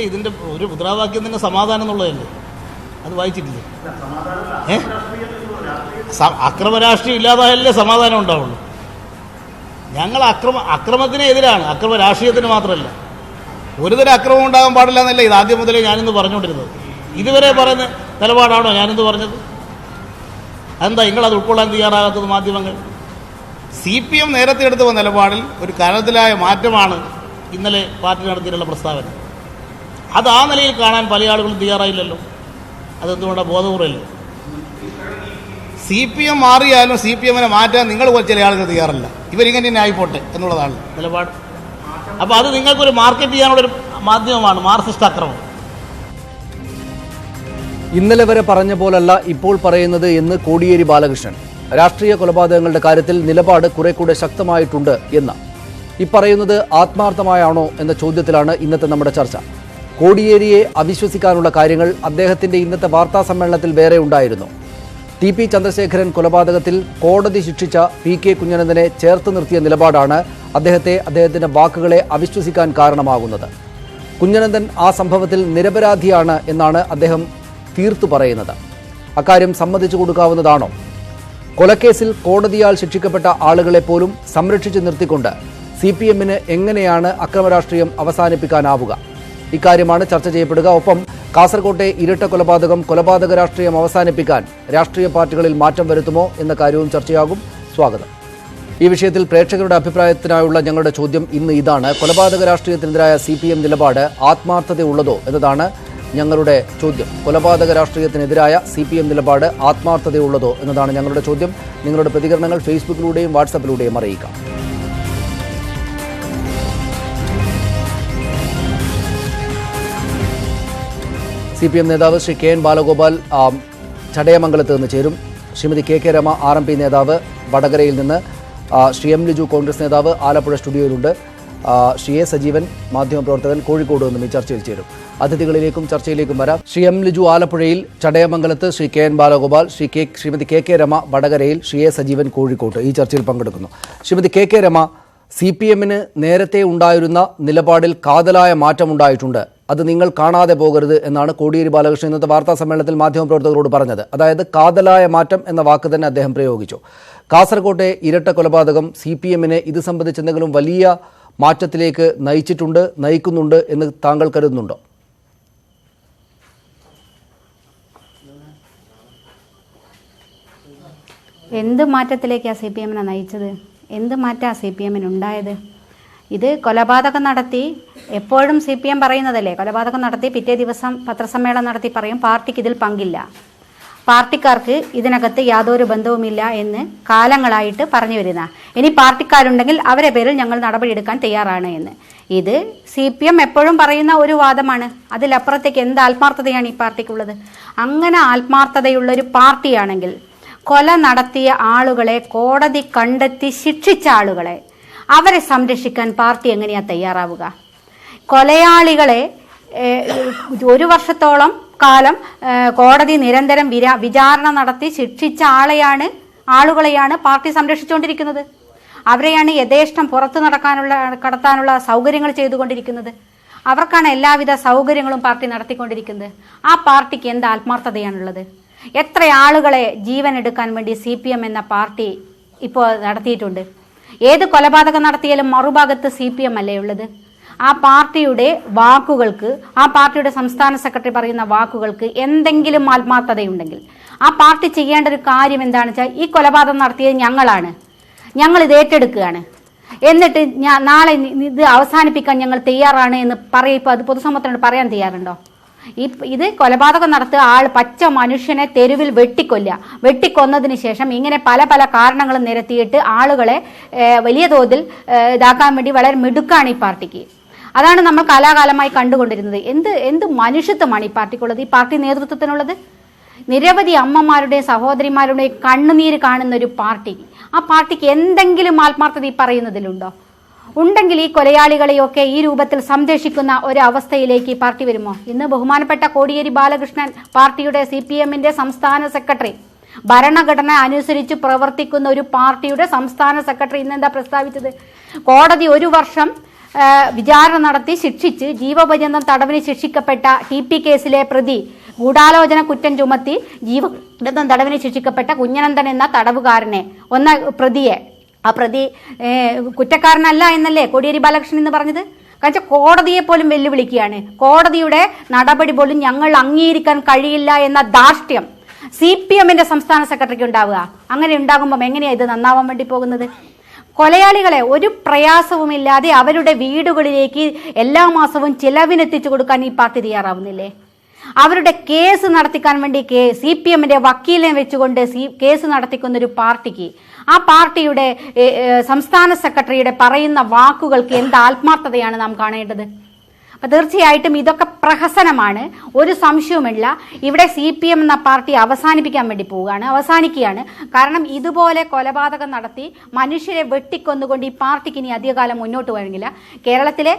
ഇതിൻ്റെ ഒരു മുദ്രാവാക്യം തന്നെ സമാധാനം എന്നുള്ളതല്ലേ? അത് വായിച്ചിട്ടില്ലേ? അക്രമരാഷ്ട്രീയം ഇല്ലാതായാലേ സമാധാനം ഉണ്ടാവുള്ളൂ. ഞങ്ങൾ അക്രമത്തിനെതിരാണ്, അക്രമ രാഷ്ട്രീയത്തിന് മാത്രമല്ല. ഒരുതരം അക്രമം ഉണ്ടാകാൻ പാടില്ല എന്നല്ല ഇത് ആദ്യം മുതലേ ഞാനിന്ന് പറഞ്ഞുകൊണ്ടിരുന്നത്. ഇതുവരെ പറയുന്ന നിലപാടാണോ ഞാനിന്ന് പറഞ്ഞത്? അതെന്താ നിങ്ങളത് ഉൾക്കൊള്ളാൻ തയ്യാറാകാത്തത് മാധ്യമങ്ങൾ? CPM നേരത്തെ എടുത്ത നിലപാടിൽ ഒരു കരുതലായ മാറ്റമാണ് ഇന്നലെ പാർട്ടി നടത്തിയിട്ടുള്ള പ്രസ്താവന. അത് ആ നിലയിൽ കാണാൻ പല ആളുകളും തയ്യാറായില്ലല്ലോ. അതെന്തുകൊണ്ടാണ്? ബോധപൂർവ്വമല്ലേ? CPM മാറിയാലും CPMനെ മാറ്റാൻ നിങ്ങൾ ചില ആളുകൾ തയ്യാറല്ല. ഇവരിങ്ങനെ തന്നെ ആയിപ്പോട്ടെ എന്നുള്ളതാണ് നിലപാട്. അപ്പോൾ അത് നിങ്ങൾക്കൊരു മാർക്കറ്റ് ചെയ്യാനുള്ളൊരു മാധ്യമമാണ് മാർക്സിസ്റ്റ് അക്രമം. ഇന്നലെ വരെ പറഞ്ഞ പോലല്ല ഇപ്പോൾ പറയുന്നത് എന്ന് കോടിയേരി ബാലകൃഷ്ണൻ. രാഷ്ട്രീയ കൊലപാതകങ്ങളുടെ കാര്യത്തിൽ നിലപാട് കുറെ കൂടെ ശക്തമായിട്ടുണ്ട് എന്ന്. ഈ പറയുന്നത് ആത്മാർത്ഥമായാണോ എന്ന ചോദ്യത്തിലാണ് ഇന്നത്തെ നമ്മുടെ ചർച്ച. കോടിയേരിയെ അവിശ്വസിക്കാനുള്ള കാര്യങ്ങൾ അദ്ദേഹത്തിന്റെ ഇന്നത്തെ വാർത്താ സമ്മേളനത്തിൽ വേറെ ഉണ്ടായിരുന്നു. TP ചന്ദ്രശേഖരൻ കൊലപാതകത്തിൽ കോടതി ശിക്ഷിച്ച PK കുഞ്ഞനന്ദനെ ചേർത്ത് നിർത്തിയ നിലപാടാണ് അദ്ദേഹത്തിന്റെ വാക്കുകളെ അവിശ്വസിക്കാൻ കാരണമാകുന്നത്. കുഞ്ഞനന്ദൻ ആ സംഭവത്തിൽ നിരപരാധിയാണ് എന്നാണ് അദ്ദേഹം തീർത്തു പറയുന്നത്. അക്കാര്യം സമ്മതിച്ചു കൊടുക്കാവുന്നതാണോ? കൊലക്കേസിൽ കോടതിയാൽ ശിക്ഷിക്കപ്പെട്ട ആളുകളെ പോലും സംരക്ഷിച്ചു നിർത്തിക്കൊണ്ട് CPMന് എങ്ങനെയാണ് അക്രമരാഷ്ട്രീയം അവസാനിപ്പിക്കാനാവുക? ഇക്കാര്യമാണ് ചർച്ച ചെയ്യപ്പെടുക. ഒപ്പം കാസർകോട്ടെ ഇരട്ട കൊലപാതക രാഷ്ട്രീയം അവസാനിപ്പിക്കാൻ രാഷ്ട്രീയ പാർട്ടികളിൽ മാറ്റം വരുത്തുമോ എന്ന കാര്യവും ചർച്ചയാകും. സ്വാഗതം. ഈ വിഷയത്തിൽ പ്രേക്ഷകരുടെ അഭിപ്രായത്തിനായുള്ള ഞങ്ങളുടെ ചോദ്യം ഇന്ന് ഇതാണ്. കൊലപാതക രാഷ്ട്രീയത്തിനെതിരായ CPM നിലപാട് ആത്മാർത്ഥതയുള്ളതോ എന്നതാണ് ഞങ്ങളുടെ ചോദ്യം. കൊലപാതക രാഷ്ട്രീയത്തിനെതിരായ CPM നിലപാട് ആത്മാർത്ഥതയുള്ളതോ എന്നതാണ് ഞങ്ങളുടെ ചോദ്യം. നിങ്ങളുടെ പ്രതികരണങ്ങൾ ഫേസ്ബുക്കിലൂടെയും വാട്സാപ്പിലൂടെയും അറിയിക്കാം. CPM നേതാവ് ശ്രീ KN ബാലഗോപാൽ ചടയമംഗലത്ത് നിന്ന് ചേരും. ശ്രീമതി KK രമ RMP നേതാവ് വടകരയിൽ നിന്ന്, ശ്രീ M ലിജു കോൺഗ്രസ് നേതാവ് ആലപ്പുഴ സ്റ്റുഡിയോയിലുണ്ട്, ശ്രീ A സജീവൻ മാധ്യമപ്രവർത്തകൻ കോഴിക്കോട് നിന്നും ഈ ചർച്ചയിൽ ചേരും. അതിഥികളിലേക്കും ചർച്ചയിലേക്കും വരാം. ശ്രീ M ലിജു ആലപ്പുഴയിൽ, ചടയമംഗലത്ത് ശ്രീ KN ബാലഗോപാൽ, ശ്രീമതി KK രമ വടകരയിൽ, ശ്രീ A സജീവൻ കോഴിക്കോട്ട് ഈ ചർച്ചയിൽ പങ്കെടുക്കുന്നു. ശ്രീമതി KK രമ, CPMന് നേരത്തെ ഉണ്ടായിരുന്ന നിലപാടിൽ കാതലായ മാറ്റമുണ്ടായിട്ടുണ്ട്, അത് നിങ്ങൾ കാണാതെ പോകരുത് എന്നാണ് കോടിയേരി ബാലകൃഷ്ണൻ ഇന്നത്തെ വാർത്താ സമ്മേളനത്തിൽ മാധ്യമപ്രവർത്തകരോട് പറഞ്ഞത്. അതായത് കാതലായ മാറ്റം എന്ന വാക്ക് തന്നെ അദ്ദേഹം പ്രയോഗിച്ചു. കാസർകോട്ടെ ഇരട്ട കൊലപാതകം CPMനെ ഇത് സംബന്ധിച്ച് എന്തെങ്കിലും വലിയ മാറ്റത്തിലേക്ക് നയിക്കുന്നുണ്ട് എന്ന് താങ്കൾ കരുതുന്നുണ്ടോ? എന്ത് മാറ്റത്തിലേക്കാണ് CPMനെ നയിച്ചത്? എന്ത് മാറ്റമാണ് CPMനുണ്ടായത്? ഇത് കൊലപാതകം നടത്തി, എപ്പോഴും CPM പറയുന്നതല്ലേ, കൊലപാതകം നടത്തി പിറ്റേ ദിവസം പത്രസമ്മേളനം നടത്തി പറയും പാർട്ടിക്ക് ഇതിൽ പങ്കില്ല, പാർട്ടിക്കാർക്ക് ഇതിനകത്ത് യാതൊരു ബന്ധവുമില്ല എന്ന് കാലങ്ങളായിട്ട് പറഞ്ഞു വരുന്ന. ഇനി പാർട്ടിക്കാരുണ്ടെങ്കിൽ അവരെ പേരിൽ ഞങ്ങൾ നടപടിയെടുക്കാൻ തയ്യാറാണ് എന്ന്. ഇത് CPM എപ്പോഴും പറയുന്ന ഒരു വാദമാണ്. അതിലപ്പുറത്തേക്ക് എന്ത് ആത്മാർത്ഥതയാണ് ഈ പാർട്ടിക്കുള്ളത്? അങ്ങനെ ആത്മാർത്ഥതയുള്ളൊരു പാർട്ടിയാണെങ്കിൽ കൊല നടത്തിയ ആളുകളെ കോടതി കണ്ടെത്തി ശിക്ഷിച്ച ആളുകളെ അവരെ സംരക്ഷിക്കാൻ പാർട്ടി എങ്ങനെയാ തയ്യാറാവുക? കൊലയാളികളെ 1 വർഷത്തോളം കാലം കോടതി നിരന്തരം വിചാരണ നടത്തി ശിക്ഷിച്ച ആളുകളെയാണ് പാർട്ടി സംരക്ഷിച്ചുകൊണ്ടിരിക്കുന്നത്. അവരെയാണ് യഥേഷ്ടം പുറത്തു കടത്താനുള്ള സൗകര്യങ്ങൾ ചെയ്തുകൊണ്ടിരിക്കുന്നത്. അവർക്കാണ് എല്ലാവിധ സൗകര്യങ്ങളും പാർട്ടി നടത്തിക്കൊണ്ടിരിക്കുന്നത്. ആ പാർട്ടിക്ക് എന്ത് ആത്മാർത്ഥതയാണുള്ളത്? എത്ര ആളുകളെ ജീവൻ എടുക്കാൻ വേണ്ടി CPM എന്ന പാർട്ടി ഇപ്പോൾ നടത്തിയിട്ടുണ്ട്? ഏത് കൊലപാതകം നടത്തിയാലും മറുഭാഗത്ത് CPM അല്ലേ ഉള്ളത്? ആ പാർട്ടിയുടെ വാക്കുകൾക്ക്, ആ പാർട്ടിയുടെ സംസ്ഥാന സെക്രട്ടറി പറയുന്ന വാക്കുകൾക്ക് എന്തെങ്കിലും ആത്മാർത്ഥതയുണ്ടെങ്കിൽ ആ പാർട്ടി ചെയ്യേണ്ട ഒരു കാര്യം എന്താണെന്ന് വെച്ചാൽ, ഈ കൊലപാതകം നടത്തിയത് ഞങ്ങൾ ഇത് ഏറ്റെടുക്കുകയാണ്, എന്നിട്ട് നാളെ ഇത് അവസാനിപ്പിക്കാൻ ഞങ്ങൾ തയ്യാറാണ് എന്ന് ഇപ്പോൾ അത് പൊതുസമൂഹത്തിനോട് പറയാൻ തയ്യാറുണ്ടോ? ഇത് കൊലപാതകം നടത്തുക പച്ച മനുഷ്യനെ തെരുവിൽ വെട്ടിക്കൊന്നതിന് ശേഷം ഇങ്ങനെ പല പല കാരണങ്ങളും നിരത്തിയിട്ട് ആളുകളെ വലിയ തോതിൽ ഇതാക്കാൻ വേണ്ടി വളരെ മിടുക്കാണ് ഈ പാർട്ടിക്ക്. അതാണ് നമ്മൾ കാലാകാലമായി കണ്ടുകൊണ്ടിരുന്നത്. എന്ത് മനുഷ്യത്വമാണ് ഈ പാർട്ടിക്കുള്ളത്, ഈ പാർട്ടി നേതൃത്വത്തിനുള്ളത്? നിരവധി അമ്മമാരുടെയും സഹോദരിമാരുടെയും കണ്ണുനീര് കാണുന്ന ഒരു പാർട്ടി, ആ പാർട്ടിക്ക് എന്തെങ്കിലും ആത്മാർത്ഥത ഈ പറയുന്നതിലുണ്ടോ? ഉണ്ടെങ്കിൽ ഈ കൊലയാളികളെയൊക്കെ ഈ രൂപത്തിൽ സംരക്ഷിക്കുന്ന ഒരു അവസ്ഥയിലേക്ക് ഈ പാർട്ടി വരുമോ? ഇന്ന് ബഹുമാനപ്പെട്ട കോടിയേരി ബാലകൃഷ്ണൻ, പാർട്ടിയുടെ CPMന്റെ സംസ്ഥാന സെക്രട്ടറി, ഭരണഘടന അനുസരിച്ച് പ്രവർത്തിക്കുന്ന ഒരു പാർട്ടിയുടെ സംസ്ഥാന സെക്രട്ടറി ഇന്ന് എന്താ പ്രസ്താവിച്ചത്? കോടതി 1 വർഷം വിചാരണ നടത്തി ശിക്ഷിച്ച് ജീവപര്യന്തം തടവിന് ശിക്ഷിക്കപ്പെട്ട TP കേസിലെ പ്രതി ഗൂഢാലോചന കുറ്റം ചുമത്തി ജീവപര്യന്തം തടവിന് ശിക്ഷിക്കപ്പെട്ട കുഞ്ഞനന്ദൻ എന്ന തടവുകാരനെ പ്രതിയെ ആ പ്രതി കുറ്റക്കാരനല്ല എന്നല്ലേ കോടിയേരി ബാലകൃഷ്ണൻ എന്ന് പറഞ്ഞത്? കാരണം കോടതിയെ പോലും വെല്ലുവിളിക്കുകയാണ്. കോടതിയുടെ നടപടി പോലും ഞങ്ങൾ അംഗീകരിക്കാൻ കഴിയില്ല എന്ന ധാർഷ്ട്യം CPMന്റെ സംസ്ഥാന സെക്രട്ടറിക്ക് ഉണ്ടാവുക. അങ്ങനെ ഉണ്ടാകുമ്പം എങ്ങനെയാണ് ഇത് നന്നാവാൻ വേണ്ടി പോകുന്നത്? കൊലയാളികളെ ഒരു പ്രയാസവുമില്ലാതെ അവരുടെ വീടുകളിലേക്ക് എല്ലാ മാസവും ചിലവിനെത്തിച്ചു കൊടുക്കാൻ ഈ പാർട്ടി തയ്യാറാവുന്നില്ലേ? അവരുടെ കേസ് നടത്തിക്കാൻ വേണ്ടി CPMന്റെ വക്കീലിനെ വെച്ചുകൊണ്ട് കേസ് നടത്തിക്കുന്ന ഒരു പാർട്ടിക്ക് ആ പാർട്ടിയുടെ സംസ്ഥാന സെക്രട്ടറിയുടെ പറയുന്ന വാക്കുകൾക്ക് എന്ത് ആത്മാർത്ഥതയാണ് നാം കാണേണ്ടത്? അപ്പം തീർച്ചയായിട്ടും ഇതൊക്കെ പ്രഹസനമാണ്, ഒരു സംശയവുമില്ല. ഇവിടെ CPM എന്ന പാർട്ടി അവസാനിക്കുകയാണ്. കാരണം ഇതുപോലെ കൊലപാതകം നടത്തി മനുഷ്യരെ വെട്ടിക്കൊന്നുകൊണ്ട് ഈ പാർട്ടിക്ക് ഇനി അധികകാലം മുന്നോട്ട് വഴങ്ങില്ല. കേരളത്തിലെ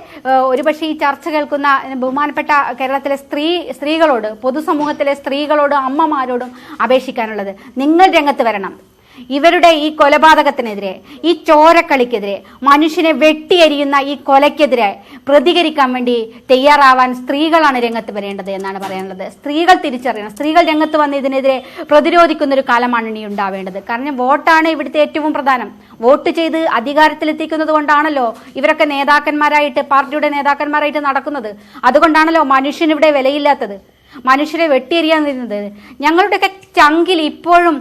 ഒരുപക്ഷെ ഈ ചർച്ച കേൾക്കുന്ന ബഹുമാനപ്പെട്ട കേരളത്തിലെ സ്ത്രീകളോട്, പൊതുസമൂഹത്തിലെ സ്ത്രീകളോടും അമ്മമാരോടും അപേക്ഷിക്കാനുള്ളത്, നിങ്ങൾ രംഗത്ത് വരണം. ഇവരുടെ ഈ കൊലപാതകത്തിനെതിരെ, ഈ ചോരക്കളിക്കെതിരെ, മനുഷ്യനെ വെട്ടിയെരിയുന്ന ഈ കൊലയ്ക്കെതിരെ പ്രതികരിക്കാൻ വേണ്ടി തയ്യാറാവാൻ സ്ത്രീകളാണ് രംഗത്ത് വരേണ്ടത് എന്നാണ് പറയാനുള്ളത്. സ്ത്രീകൾ തിരിച്ചറിയണം. സ്ത്രീകൾ രംഗത്ത് വന്ന് ഇതിനെതിരെ പ്രതിരോധിക്കുന്ന ഒരു കാലമാണ് ഇനി ഉണ്ടാവേണ്ടത്. കാരണം വോട്ടാണ് ഇവിടുത്തെ ഏറ്റവും പ്രധാനം. വോട്ട് ചെയ്ത് അധികാരത്തിലെത്തിക്കുന്നത് കൊണ്ടാണല്ലോ ഇവരൊക്കെ നേതാക്കന്മാരായിട്ട്, പാർട്ടിയുടെ നേതാക്കന്മാരായിട്ട് നടക്കുന്നത്. അതുകൊണ്ടാണല്ലോ മനുഷ്യനിവിടെ വിലയില്ലാത്തത്, മനുഷ്യരെ വെട്ടിയെറിയാൻ വരുന്നത്. ഞങ്ങളുടെയൊക്കെ ചങ്കിൽ ഇപ്പോഴും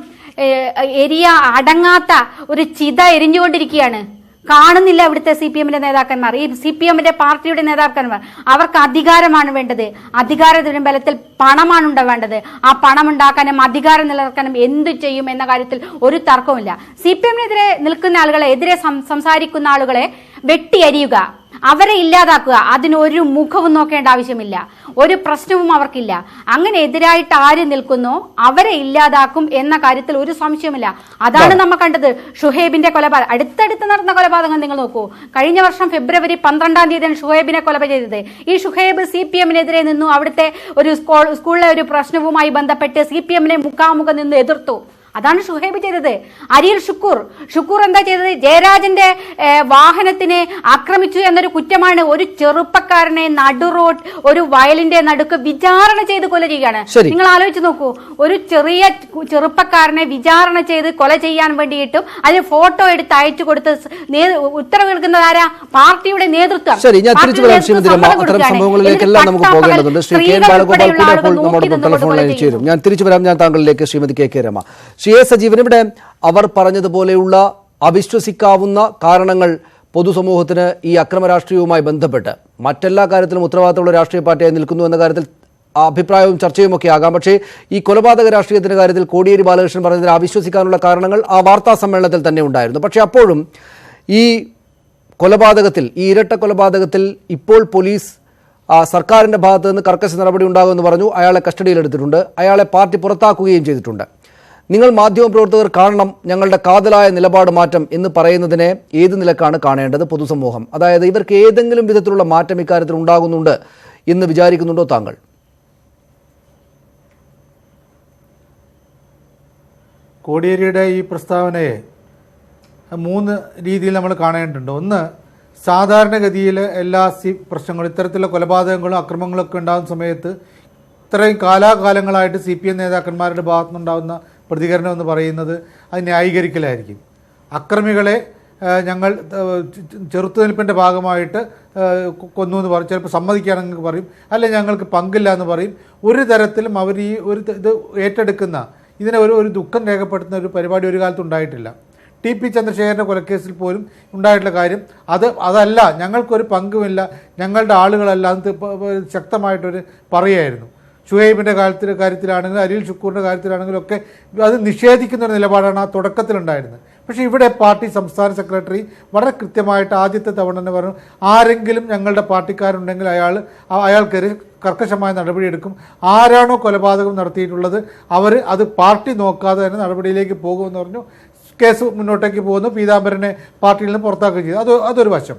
അടങ്ങാത്ത ഒരു ചിത എരിഞ്ഞുകൊണ്ടിരിക്കുകയാണ്. കാണുന്നില്ല ഇവിടുത്തെ CPMന്റെ നേതാക്കന്മാർ, ഈ CPMന്റെ പാർട്ടിയുടെ നേതാക്കന്മാർ. അവർക്ക് അധികാരമാണ് വേണ്ടത്. അധികാരത്തിന്റെ ബലത്തിൽ പണമാണ് ഉണ്ടാവേണ്ടത്. ആ പണം ഉണ്ടാക്കാനും അധികാരം നിലനിർത്താനും എന്തു ചെയ്യും എന്ന കാര്യത്തിൽ ഒരു തർക്കവുമില്ല. CPMനെതിരെ നിൽക്കുന്ന ആളുകളെ, എതിരെ സംസാരിക്കുന്ന ആളുകളെ വെട്ടിയരിയുക, അവരെ ഇല്ലാതാക്കുക. അതിനൊരു മുഖവും നോക്കേണ്ട ആവശ്യമില്ല, ഒരു പ്രശ്നവും അവർക്കില്ല. അങ്ങനെ എതിരായിട്ട് ആര് നിൽക്കുന്നോ അവരെ ഇല്ലാതാക്കും എന്ന കാര്യത്തിൽ ഒരു സംശയമില്ല. അതാണ് നമ്മൾ കണ്ടത്. ഷുഹൈബിന്റെ കൊലപാതകം, അടുത്തടുത്ത് നടന്ന കൊലപാതകം നിങ്ങൾ നോക്കൂ. കഴിഞ്ഞ വർഷം ഫെബ്രുവരി 12-ാം തീയതിയാണ് ഷുഹൈബിനെ കൊല ചെയ്തത്. ഈ ഷുഹൈബ് CPMനെതിരെ നിന്നു. അവിടുത്തെ ഒരു സ്കൂളിലെ ഒരു പ്രശ്നവുമായി ബന്ധപ്പെട്ട് CPMനെ മുഖാമുഖം നിന്ന് എതിർത്തു. അതാണ് ഷുഹൈബ് ചെയ്തത്. അരിയിൽ ഷുക്കൂർ എന്താ ചെയ്തത്? ജയരാജന്റെ വാഹനത്തിനെ ആക്രമിച്ചു എന്നൊരു കുറ്റമാണ് ഒരു ചെറുപ്പക്കാരനെ നടുറോഡ്, ഒരു വയലിന്റെ നടുക്ക് വിചാരണ ചെയ്ത് കൊല ചെയ്യുകയാണ്. നിങ്ങൾ ആലോചിച്ച് നോക്കൂ, ഒരു ചെറിയ ചെറുപ്പക്കാരനെ വിചാരണ ചെയ്ത് കൊല ചെയ്യാൻ വേണ്ടിയിട്ടും അതിന് ഫോട്ടോ എടുത്ത് അയച്ചു കൊടുത്ത് ഉത്തരവ് നൽകുന്നത് ആരാ? പാർട്ടിയുടെ നേതൃത്വം. ഞാൻ തിരിച്ചു വരാം. ഞാൻ താങ്കളിലേക്ക് ശ്രീമതി KK രമ. സജീവൻ, ഇവിടെ അവർ പറഞ്ഞതുപോലെയുള്ള അവിശ്വസിക്കാവുന്ന കാരണങ്ങൾ പൊതുസമൂഹത്തിന് ഈ അക്രമ രാഷ്ട്രീയവുമായി ബന്ധപ്പെട്ട് മറ്റെല്ലാ കാര്യത്തിലും ഉത്തരവാദിത്തമുള്ള രാഷ്ട്രീയ പാർട്ടിയായി നിൽക്കുന്നു എന്ന കാര്യത്തിൽ അഭിപ്രായവും ചർച്ചയും ഒക്കെ ആകാം. പക്ഷേ ഈ കൊലപാതക രാഷ്ട്രീയത്തിന്റെ കാര്യത്തിൽ കോടിയേരി ബാലകൃഷ്ണൻ പറഞ്ഞതിൽ അവിശ്വസിക്കാനുള്ള കാരണങ്ങൾ ആ വാർത്താ സമ്മേളനത്തിൽ തന്നെ ഉണ്ടായിരുന്നു. പക്ഷേ അപ്പോഴും ഈ കൊലപാതകത്തിൽ, ഈ ഇരട്ട കൊലപാതകത്തിൽ ഇപ്പോൾ പോലീസ് സർക്കാരിൻ്റെ ഭാഗത്ത് നിന്ന് കർക്കശ നടപടി ഉണ്ടാകുമെന്ന് പറഞ്ഞു. അയാളെ കസ്റ്റഡിയിലെടുത്തിട്ടുണ്ട്. അയാളെ പാർട്ടി പുറത്താക്കുകയും ചെയ്തിട്ടുണ്ട്. നിങ്ങൾ മാധ്യമപ്രവർത്തകർ കാണണം ഞങ്ങളുടെ കാതലായ നിലപാട് മാറ്റം എന്ന് പറയുന്നതിനെ ഏത് നിലക്കാണ് കാണേണ്ടത് പൊതുസമൂഹം? അതായത് ഇവർക്ക് ഏതെങ്കിലും വിധത്തിലുള്ള മാറ്റം ഇക്കാര്യത്തിൽ ഉണ്ടാകുന്നുണ്ട് എന്ന് വിചാരിക്കുന്നുണ്ടോ താങ്കൾ? കോടിയേരിയുടെ ഈ പ്രസ്താവനയെ 3 രീതിയിൽ നമ്മൾ കാണേണ്ടതുണ്ട്. ഒന്ന്, സാധാരണഗതിയിൽ എല്ലാ പ്രശ്നങ്ങളും, ഇത്തരത്തിലുള്ള കൊലപാതകങ്ങളും അക്രമങ്ങളൊക്കെ ഉണ്ടാകുന്ന സമയത്ത് ഇത്രയും കാലാകാലങ്ങളായിട്ട് CPM നേതാക്കന്മാരുടെ ഭാഗത്തുനിന്നുണ്ടാകുന്ന പ്രതികരണം എന്ന് പറയുന്നത് അത് ന്യായീകരിക്കലായിരിക്കും. അക്രമികളെ ഞങ്ങൾ ചെറുത്തുനിൽപ്പിൻ്റെ ഭാഗമായിട്ട് കൊന്നു എന്ന് പറയും, ചിലപ്പോൾ സമ്മതിക്കുകയാണെങ്കിൽ പറയും, അല്ലെങ്കിൽ ഞങ്ങൾക്ക് പങ്കില്ല എന്ന് പറയും. ഒരു തരത്തിലും അവർ ഈ ഇത് ഏറ്റെടുക്കുന്ന, ഇതിനെ ഒരു ദുഃഖം രേഖപ്പെടുത്തുന്ന ഒരു പരിപാടി ഒരു കാലത്ത് ഉണ്ടായിട്ടില്ല. TP ചന്ദ്രശേഖരൻ്റെ കൊലക്കേസിൽ പോലും ഉണ്ടായിട്ടുള്ള കാര്യം അതല്ല, ഞങ്ങൾക്കൊരു പങ്കുമില്ല, ഞങ്ങളുടെ ആളുകളല്ല എന്ന് ശക്തമായിട്ടൊരു പറയുമായിരുന്നു. ഷുഹൈബിൻ്റെ കാര്യത്തിലാണെങ്കിലും അരിയിൽ ഷുക്കൂറിൻ്റെ കാര്യത്തിലാണെങ്കിലും ഒക്കെ അത് നിഷേധിക്കുന്ന ഒരു നിലപാടാണ് ആ തുടക്കത്തിലുണ്ടായിരുന്നത്. പക്ഷേ ഇവിടെ പാർട്ടി സംസ്ഥാന സെക്രട്ടറി വളരെ കൃത്യമായിട്ട് ആദ്യത്തെ തവണ തന്നെ പറഞ്ഞു, ആരെങ്കിലും ഞങ്ങളുടെ പാർട്ടിക്കാരുണ്ടെങ്കിൽ അയാൾക്കെതിരെ കർക്കശമായ നടപടിയെടുക്കും. ആരാണോ കൊലപാതകം നടത്തിയിട്ടുള്ളത് അത് പാർട്ടി നോക്കാതെ തന്നെ നടപടിയിലേക്ക് പോകുമെന്ന് പറഞ്ഞു. കേസ് മുന്നോട്ടേക്ക് പോകുന്നു. പീതാംബരനെ പാർട്ടിയിൽ നിന്ന് പുറത്താക്കുകയും ചെയ്തു. അതൊരു വശം.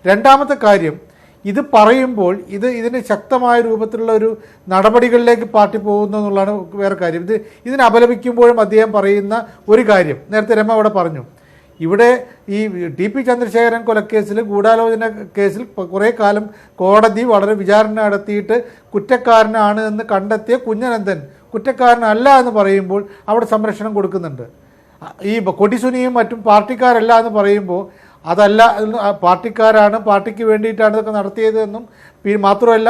രണ്ടാമത്തെ കാര്യം, ഇത് പറയുമ്പോൾ ഇതിന് ശക്തമായ രൂപത്തിലുള്ള ഒരു നടപടികളിലേക്ക് പാർട്ടി പോകുന്നു എന്നുള്ളതാണ് വേറെ കാര്യം. ഇതിനെ അപലപിക്കുമ്പോഴും അദ്ദേഹം പറയുന്ന ഒരു കാര്യം, നേരത്തെ രമ അവിടെ പറഞ്ഞു, ഇവിടെ ഈ ടി.പി. ചന്ദ്രശേഖരൻ കൊലക്കേസിൽ ഗൂഢാലോചന കേസിൽ കുറേ കാലം കോടതി വളരെ വിചാരണ നടത്തിയിട്ട് കുറ്റക്കാരനാണ് എന്ന് കണ്ടെത്തിയ കുഞ്ഞനന്ദൻ കുറ്റക്കാരനല്ല എന്ന് പറയുമ്പോൾ അവിടെ സംരക്ഷണം കൊടുക്കുന്നുണ്ട്. ഈ കൊടിസുനിയും മറ്റും പാർട്ടിക്കാരല്ല എന്ന് പറയുമ്പോൾ അതല്ല, പാർട്ടിക്കാരാണ്, പാർട്ടിക്ക് വേണ്ടിയിട്ടാണ് ഇതൊക്കെ നടത്തിയതെന്നും മാത്രമല്ല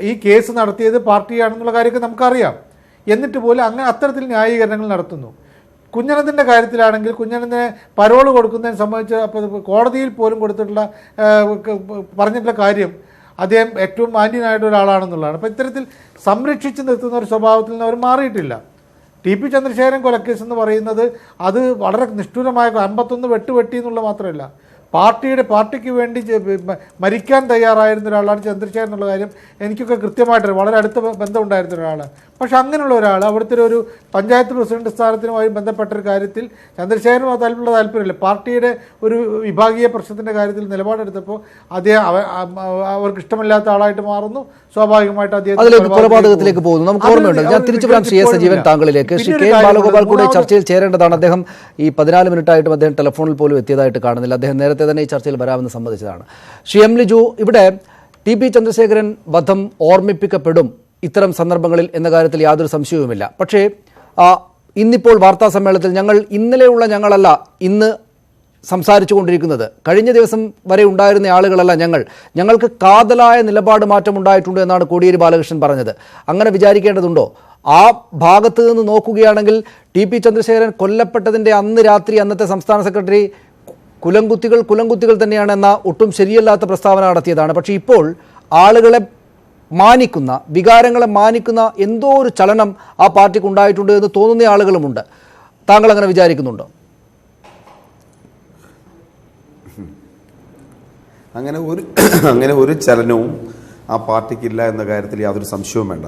ഈ കേസ് നടത്തിയത് പാർട്ടിയാണെന്നുള്ള കാര്യമൊക്കെ നമുക്കറിയാം. എന്നിട്ട് പോലും അങ്ങനെ അത്തരത്തിൽ ന്യായീകരണങ്ങൾ നടത്തുന്നു. കുഞ്ഞനന്ദൻ്റെ കാര്യത്തിലാണെങ്കിൽ കുഞ്ഞനന്ദനെ പരോൾ കൊടുക്കുന്നതിനെ സംബന്ധിച്ച് അപ്പോൾ കോടതിയിൽ പോലും കൊടുത്തിട്ടുള്ള പറഞ്ഞിട്ടുള്ള കാര്യം അദ്ദേഹം ഏറ്റവും മാന്യനായിട്ട് ഒരാളാണെന്നുള്ളതാണ്. അപ്പോൾ ഇത്തരത്തിൽ സംരക്ഷിച്ച് നിർത്തുന്ന ഒരു സ്വഭാവത്തിൽ നിന്ന് അവർ മാറിയിട്ടില്ല. ടി.പി. ചന്ദ്രശേഖരൻ കൊലക്കേസ് എന്ന് പറയുന്നത് അത് വളരെ നിഷ്ഠൂരമായ 51 വെട്ടുവെട്ടി എന്നുള്ള മാത്രമല്ല, പാർട്ടിക്ക് വേണ്ടി മരിക്കാൻ തയ്യാറായിരുന്ന ഒരാളാണ് ചന്ദ്രശേഖരൻ എന്നുള്ള കാര്യം എനിക്കൊക്കെ കൃത്യമായിട്ട് വളരെ അടുത്ത ബന്ധമുണ്ടായിരുന്ന ഒരാളാണ്. പക്ഷെ അങ്ങനെയുള്ള ഒരാൾ അവിടുത്തെ ഒരു പഞ്ചായത്ത് പ്രസിഡന്റ് സ്ഥാനത്തിനുമായി ബന്ധപ്പെട്ട ഒരു കാര്യത്തിൽ ചന്ദ്രശേഖരൻ താല്പര്യമില്ല, പാർട്ടിയുടെ ഒരു വിഭാഗീയ പ്രശ്നത്തിൻ്റെ കാര്യത്തിൽ നിലപാടെടുത്തപ്പോൾ അദ്ദേഹം അവർക്ക് ഇഷ്ടമില്ലാത്ത ആളായിട്ട് മാറുന്നു. സ്വാഭാവികമായിട്ട് അദ്ദേഹം കൊലപാതകത്തിലേക്ക് പോകുന്നു. നമുക്ക് ഓർമ്മയുണ്ട്. ഞാൻ തിരിച്ചു വരാം ശ്രീ എസ് സജീവൻ താങ്കളിലേക്ക്. ശ്രീ കെ ബാലഗോപാൽ കൂടെ ചർച്ചയിൽ ചേരേണ്ടതാണ്. അദ്ദേഹം ഈ 14 മിനിറ്റായിട്ടും അദ്ദേഹം ടെലിഫോണിൽ പോലും എത്തിയതായിട്ട് കാണുന്നില്ല. അദ്ദേഹം നേരത്തെ തന്നെ ഈ ചർച്ചയിൽ വരാമെന്ന് സമ്മതിച്ചതാണ്. ശ്രീ എം ലിജു, ഇവിടെ ടി.പി. ചന്ദ്രശേഖരൻ വധം ഓർമ്മിപ്പിക്കപ്പെടും ഇത്തരം സന്ദർഭങ്ങളിൽ എന്ന കാര്യത്തിൽ യാതൊരു സംശയവുമില്ല. പക്ഷേ ഇന്നിപ്പോൾ വാർത്താ സമ്മേളനത്തിൽ ഇന്നലെയുള്ള ഞങ്ങളല്ല ഇന്ന് സംസാരിച്ചു കൊണ്ടിരിക്കുന്നത്, കഴിഞ്ഞ ദിവസം വരെ ഉണ്ടായിരുന്ന ആളുകളല്ല ഞങ്ങൾക്ക് കാതലായ നിലപാട് മാറ്റം ഉണ്ടായിട്ടുണ്ട് എന്നാണ് കോടിയേരി ബാലകൃഷ്ണൻ പറഞ്ഞത്. അങ്ങനെ വിചാരിക്കേണ്ടതുണ്ടോ? ആ ഭാഗത്ത് നിന്ന് നോക്കുകയാണെങ്കിൽ ടി.പി. ചന്ദ്രശേഖരൻ കൊല്ലപ്പെട്ടതിൻ്റെ അന്ന് രാത്രി അന്നത്തെ സംസ്ഥാന സെക്രട്ടറി കുലംകുത്തികൾ തന്നെയാണെന്ന ഒട്ടും ശരിയല്ലാത്ത പ്രസ്താവന നടത്തിയതാണ്. പക്ഷേ ഇപ്പോൾ ആളുകളെ മാനിക്കുന്ന, വികാരങ്ങളെ മാനിക്കുന്ന എന്തോ ഒരു ചലനം ആ പാർട്ടിക്ക് ഉണ്ടായിട്ടുണ്ട് എന്ന് തോന്നുന്ന ആളുകളുമുണ്ട്. താങ്കൾ അങ്ങനെ വിചാരിക്കുന്നുണ്ടോ? അങ്ങനെ ഒരു ചലനവും ആ പാർട്ടിക്കില്ല എന്ന കാര്യത്തിൽ യാതൊരു സംശയവും വേണ്ട.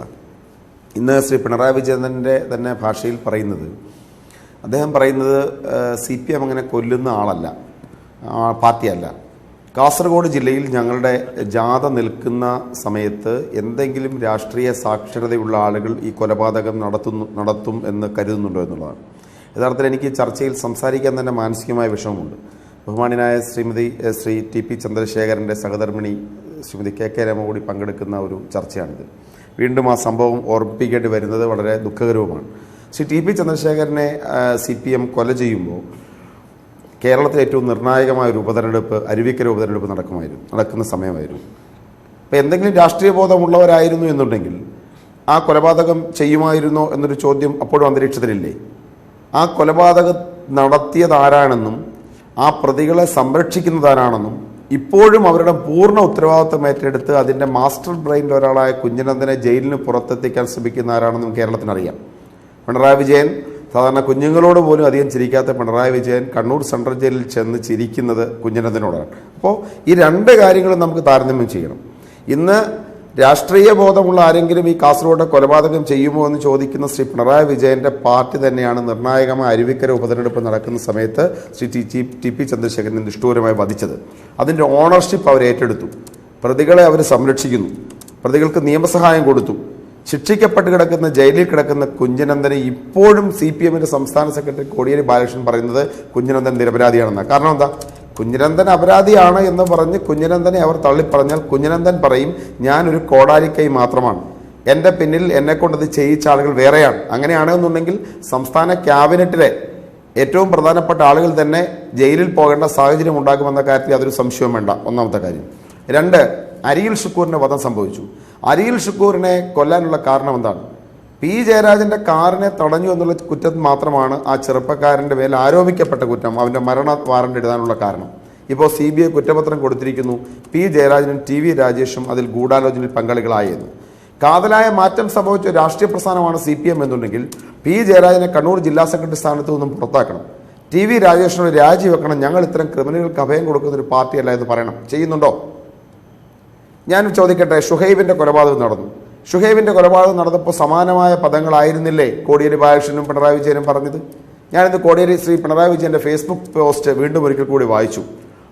ഇന്ന് ശ്രീ പിണറായി വിജയൻ്റെ തന്നെ ഭാഷയിൽ പറയുന്നത്, അദ്ദേഹം പറയുന്നത് CPM അങ്ങനെ കൊല്ലുന്ന ആളല്ല, പാർട്ടിയല്ല. കാസർഗോഡ് ജില്ലയിൽ ഞങ്ങളുടെ ജാഥ നിൽക്കുന്ന സമയത്ത് എന്തെങ്കിലും രാഷ്ട്രീയ സാക്ഷരതയുള്ള ആളുകൾ ഈ കൊലപാതകം നടത്തും എന്ന് കരുതുന്നുണ്ടോ എന്നുള്ളതാണ്. യഥാർത്ഥത്തിൽ എനിക്ക് ചർച്ചയിൽ സംസാരിക്കാൻ തന്നെ മാനസികമായ വിഷമമുണ്ട്. ബഹുമാന്യനായ ശ്രീ ടി.പി. ചന്ദ്രശേഖരൻ്റെ സഹധർമ്മിണി ശ്രീമതി കെ രമ കൂടി പങ്കെടുക്കുന്ന ഒരു ചർച്ചയാണിത്. വീണ്ടും ആ സംഭവം ഓർമ്മിപ്പിക്കേണ്ടി വരുന്നത് വളരെ ദുഃഖകരവുമാണ്. ശ്രീ ടി.പി. ചന്ദ്രശേഖരനെ CPM കൊല ചെയ്യുമ്പോൾ കേരളത്തിലെ ഏറ്റവും നിർണായകമായ ഒരു ഉപതെരഞ്ഞെടുപ്പ്, അരുവിക്കര ഉപതെരഞ്ഞെടുപ്പ് നടക്കുന്ന സമയമായിരുന്നു. അപ്പോൾ എന്തെങ്കിലും രാഷ്ട്രീയ ബോധമുള്ളവരായിരുന്നു എന്നുണ്ടെങ്കിൽ ആ കൊലപാതകം ചെയ്യുമായിരുന്നോ എന്നൊരു ചോദ്യം അപ്പോഴും അന്തരീക്ഷത്തിലില്ലേ? ആ കൊലപാതകം നടത്തിയതാരാണെന്നും ആ പ്രതികളെ സംരക്ഷിക്കുന്നതാരാണെന്നും ഇപ്പോഴും അവരുടെ പൂർണ്ണ ഉത്തരവാദിത്വം ഏറ്റെടുത്ത് അതിൻ്റെ മാസ്റ്റർ ബ്രെയിനിൽ ഒരാളായ കുഞ്ഞനന്ദനെ ജയിലിന് പുറത്തെത്തിക്കാൻ ശ്രമിക്കുന്ന ആരാണെന്നും കേരളത്തിനറിയാം. പിണറായി വിജയൻ, സാധാരണ കുഞ്ഞുങ്ങളോട് പോലും അധികം ചിരിക്കാത്ത പിണറായി വിജയൻ കണ്ണൂർ സെൻട്രൽ ജയിലിൽ ചെന്ന് ചിരിക്കുന്നത് കുഞ്ഞനന്ദനോടാണ്. അപ്പോൾ ഈ രണ്ട് കാര്യങ്ങളും നമുക്ക് താരതമ്യം ചെയ്യണം. ഇന്ന് രാഷ്ട്രീയ ബോധമുള്ള ആരെങ്കിലും ഈ കാസർഗോഡ് കൊലപാതകം ചെയ്യുമോ എന്ന് ചോദിക്കുന്ന ശ്രീ പിണറായി വിജയൻ്റെ പാർട്ടി തന്നെയാണ് നിർണായകമായ അരുവിക്കര ഉപതെരഞ്ഞെടുപ്പ് നടക്കുന്ന സമയത്ത് ശ്രീ ടി.പി. ചന്ദ്രശേഖരനെ നിഷ്ഠൂരമായി വധിച്ചത്. അതിൻ്റെ ഓണർഷിപ്പ് അവർ ഏറ്റെടുത്തു. പ്രതികളെ അവർ സംരക്ഷിക്കുന്നു, പ്രതികൾക്ക് നിയമസഹായം കൊടുത്തു. ശിക്ഷിക്കപ്പെട്ട് കിടക്കുന്ന, ജയിലിൽ കിടക്കുന്ന കുഞ്ഞനന്ദനെ ഇപ്പോഴും CPMൻ്റെ സംസ്ഥാന സെക്രട്ടറി കോടിയേരി ബാലകൃഷ്ണൻ പറയുന്നത് കുഞ്ഞനന്ദൻ നിരപരാധിയാണെന്നാണ്. കാരണം എന്താ? കുഞ്ഞനന്ദൻ അപരാധിയാണ് എന്ന് പറഞ്ഞ് കുഞ്ഞനന്ദനെ അവർ തള്ളിപ്പറഞ്ഞാൽ കുഞ്ഞനന്ദൻ പറയും, ഞാനൊരു കോടാലിക്കൈ മാത്രമാണ്, എൻ്റെ പിന്നിൽ എന്നെക്കൊണ്ടത് ചെയ്യിച്ച ആളുകൾ വേറെയാണ്. അങ്ങനെയാണെന്നുണ്ടെങ്കിൽ സംസ്ഥാന ക്യാബിനറ്റിലെ ഏറ്റവും പ്രധാനപ്പെട്ട ആളുകൾ തന്നെ ജയിലിൽ പോകേണ്ട സാഹചര്യം ഉണ്ടാകുമെന്ന കാര്യത്തിൽ അതൊരു സംശയവും വേണ്ട. ഒന്നാമത്തെ കാര്യം. 2, അരിയിൽ ഷുക്കൂറിന് വധം സംഭവിച്ചു. അരിയിൽ ഷുക്കൂറിനെ കൊല്ലാനുള്ള കാരണം എന്താണ്? P. ജയരാജൻ്റെ കാറിനെ തടഞ്ഞു എന്നുള്ള കുറ്റം മാത്രമാണ് ആ ചെറുപ്പക്കാരൻ്റെ മേൽ ആരോപിക്കപ്പെട്ട കുറ്റം, അവൻ്റെ മരണ വാറണ്ട് എഴുതാനുള്ള കാരണം. ഇപ്പോൾ CBI കുറ്റപത്രം കൊടുത്തിരിക്കുന്നു, P. ജയരാജനും TV രാജേഷും അതിൽ ഗൂഢാലോചനയിൽ പങ്കാളികളായെന്ന്. കാതലായ മാറ്റം സംഭവിച്ച രാഷ്ട്രീയ പ്രസ്ഥാനമാണ് CPM എന്നുണ്ടെങ്കിൽ P. ജയരാജനെ കണ്ണൂർ ജില്ലാ സെക്രട്ടറി സ്ഥാനത്ത് നിന്നും പുറത്താക്കണം, TV രാജേഷിനോട് രാജിവെക്കണം, ഞങ്ങൾ ഇത്തരം ക്രിമിനലുകൾക്ക് അഭയം കൊടുക്കുന്ന ഒരു പാർട്ടിയല്ല എന്ന് പറയണം. ചെയ്യുന്നുണ്ടോ? ഞാൻ ചോദിക്കട്ടെ, ഷുഹൈബിൻ്റെ കൊലപാതകം നടന്നു. ഷുഹൈബിൻ്റെ കൊലപാതകം നടന്നപ്പോൾ സമാനമായ പദങ്ങളായിരുന്നില്ലേ കോടിയേരി ബാലകൃഷ്ണനും പിണറായി വിജയനും പറഞ്ഞത്? ഞാനിത് ശ്രീ പിണറായി വിജയൻ്റെ ഫേസ്ബുക്ക് പോസ്റ്റ് വീണ്ടും ഒരിക്കൽ കൂടി വായിച്ചു.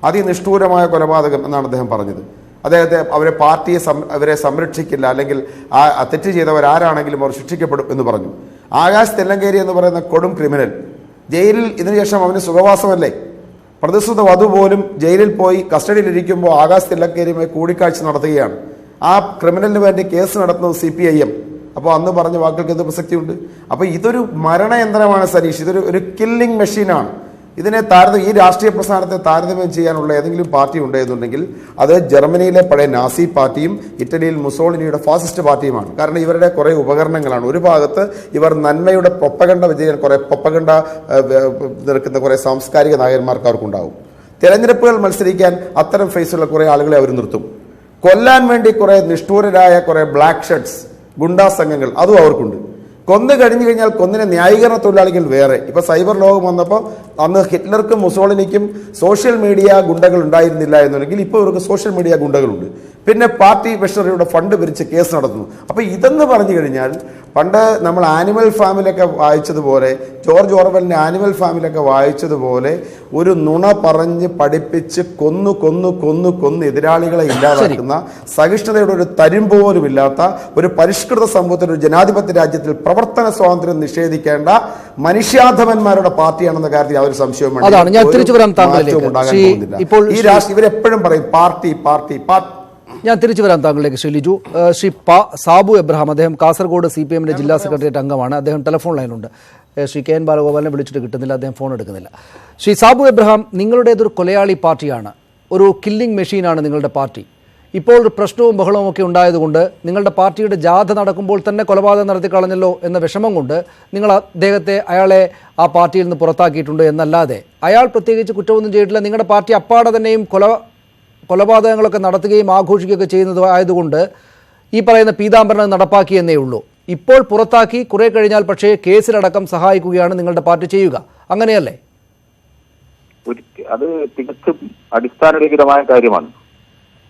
അതിനിഷ്ഠൂരമായ കൊലപാതകം എന്നാണ് അദ്ദേഹം പറഞ്ഞത്. അവരെ സംരക്ഷിക്കില്ല, അല്ലെങ്കിൽ ആ തെറ്റ് ചെയ്തവരാരാണെങ്കിലും അവർ ശിക്ഷിക്കപ്പെടും എന്ന് പറഞ്ഞു. ആകാശ് തെല്ലങ്കേരി എന്ന് പറയുന്ന കൊടും ക്രിമിനൽ ജയിലിൽ ഇതിനുശേഷം അവന് സുഖവാസമല്ലേ? പ്രതിശ്രുത വധു പോലും ജയിലിൽ പോയി കസ്റ്റഡിയിലിരിക്കുമ്പോൾ ആകാശ് തില്ലങ്കേരിയുമായി കൂടിക്കാഴ്ച നടത്തുകയാണ്. ആ ക്രിമിനലിന് വേണ്ടി കേസ് നടത്തുന്നത് CPIM. അപ്പോൾ അന്ന് പറഞ്ഞ വാക്കുകൾക്ക് എന്ത് പ്രസക്തിയുണ്ട്? അപ്പോൾ ഇതൊരു മരണയന്ത്രമാണ് സനീഷ്, ഇതൊരു കില്ലിംഗ് മെഷീനാണ്. ഇതിനെ ഈ രാഷ്ട്രീയ പ്രസ്ഥാനത്തെ താരതമ്യം ചെയ്യാനുള്ള ഏതെങ്കിലും പാർട്ടി ഉണ്ടെന്നുണ്ടെങ്കിൽ അത് ജർമ്മനിയിലെ പഴയ നാസി പാർട്ടിയും ഇറ്റലിയിൽ മുസോളിനിയുടെ ഫാസിസ്റ്റ് പാർട്ടിയുമാണ്. കാരണം ഇവരുടെ കുറേ ഉപകരണങ്ങളാണ്. ഒരു ഭാഗത്ത് ഇവർ നന്മയുടെ പ്രൊപ്പഗണ്ട വിജയം, കുറേ പ്രൊപ്പഗണ്ട നിൽക്കുന്ന കുറേ സാംസ്കാരിക നായകന്മാർക്ക് അവർക്കുണ്ടാവും. തെരഞ്ഞെടുപ്പുകൾ മത്സരിക്കാൻ അത്തരം ഫേസുള്ള കുറേ ആളുകളെ അവർ നിർത്തും. കൊല്ലാൻ വേണ്ടി കുറേ നിഷ്ഠൂരരായ കുറേ ബ്ലാക്ക് ഷർട്ട്സ് ഗുണ്ടാ സംഘങ്ങൾ അതും അവർക്കുണ്ട്. കൊന്നു കഴിഞ്ഞു കഴിഞ്ഞാൽ കൊന്നിന് ന്യായീകരണ തൊഴിലാളികൾ വേറെ. ഇപ്പൊ സൈബർ ലോകം വന്നപ്പോൾ അന്ന് ഹിറ്റ്ലർക്കും മുസോളിനിക്കും സോഷ്യൽ മീഡിയ ഗുണ്ടകൾ ഉണ്ടായിരുന്നില്ല എന്നുണ്ടെങ്കിൽ ഇപ്പോൾ ഇവർക്ക് സോഷ്യൽ മീഡിയ ഗുണ്ടകളുണ്ട്. പിന്നെ പാർട്ടി മെഷറിയുടെ ഫണ്ട് പിരിച്ച് കേസ് നടത്തുന്നു. അപ്പൊ ഇതെന്ന് പറഞ്ഞു കഴിഞ്ഞാൽ പണ്ട് നമ്മൾ ആനിമൽ ഫാമിലൊക്കെ വായിച്ചതുപോലെ, ജോർജ് ഓർവെലിന്റെ ആനിമൽ ഫാമിലൊക്കെ വായിച്ചതുപോലെ ഒരു നുണ പറഞ്ഞ് പഠിപ്പിച്ച് കൊന്നു എതിരാളികളെ ഇല്ലാതാക്കുന്ന, സഹിഷ്ണുതയുടെ ഒരു തരിമ്പ് പോലും ഇല്ലാത്ത ഒരു പരിഷ്കൃത സമൂഹത്തിൽ, ഒരു ജനാധിപത്യ രാജ്യത്തിൽ പ്രവർത്തന സ്വാതന്ത്ര്യം നിഷേധിക്കേണ്ട മനുഷ്യാധമന്മാരുടെ പാർട്ടിയാണെന്ന കാര്യത്തിൽ യാതൊരു സംശയവും ഇവരെപ്പോഴും പറയും പാർട്ടി പാർട്ടി പാർട്ടി. ഞാൻ തിരിച്ചു വരാം താങ്കളിലേക്ക്. ശ്രീ ലിജു, ശ്രീ സാബു എബ്രഹാം, അദ്ദേഹം കാസർഗോഡ് CPMന്റെ ജില്ലാ സെക്രട്ടേറിയറ്റ് അംഗമാണ്. അദ്ദേഹം ടെലിഫോൺ ലൈനുണ്ട്. ശ്രീ KN ബാലഗോപാലിനെ വിളിച്ചിട്ട് കിട്ടുന്നില്ല, അദ്ദേഹം ഫോൺ എടുക്കുന്നില്ല. ശ്രീ സാബു എബ്രഹാം, നിങ്ങളുടേതൊരു കൊലയാളി പാർട്ടിയാണ്, ഒരു കില്ലിംഗ് മെഷീനാണ് നിങ്ങളുടെ പാർട്ടി. ഇപ്പോൾ ഒരു പ്രശ്നവും ബഹളവും ഒക്കെ ഉണ്ടായതുകൊണ്ട് നിങ്ങളുടെ പാർട്ടിയുടെ ജാഥ നടക്കുമ്പോൾ തന്നെ കൊലപാതകം നടത്തിക്കളഞ്ഞല്ലോ എന്ന വിഷമം കൊണ്ട് നിങ്ങൾ അയാളെ ആ പാർട്ടിയിൽ നിന്ന് പുറത്താക്കിയിട്ടുണ്ട് എന്നല്ലാതെ അയാൾ പ്രത്യേകിച്ച് കുറ്റമൊന്നും ചെയ്തിട്ടില്ല. നിങ്ങളുടെ പാർട്ടി അപ്പാടെ തന്നെയും കൊലപാതകങ്ങളൊക്കെ നടത്തുകയും ആഘോഷിക്കുകയൊക്കെ ചെയ്യുന്നത് ആയതുകൊണ്ട് ഈ പറയുന്ന പീതാംബരനെ നടപ്പാക്കിയെന്നേ ഉള്ളൂ. ഇപ്പോൾ പുറത്താക്കി കുറെ കഴിഞ്ഞാൽ പക്ഷേ കേസിലടക്കം സഹായിക്കുകയാണ് നിങ്ങളുടെ പാർട്ടി ചെയ്യുക, അങ്ങനെയല്ലേ? അത് തികച്ചും അടിസ്ഥാനരഹിതമായ കാര്യമാണ്.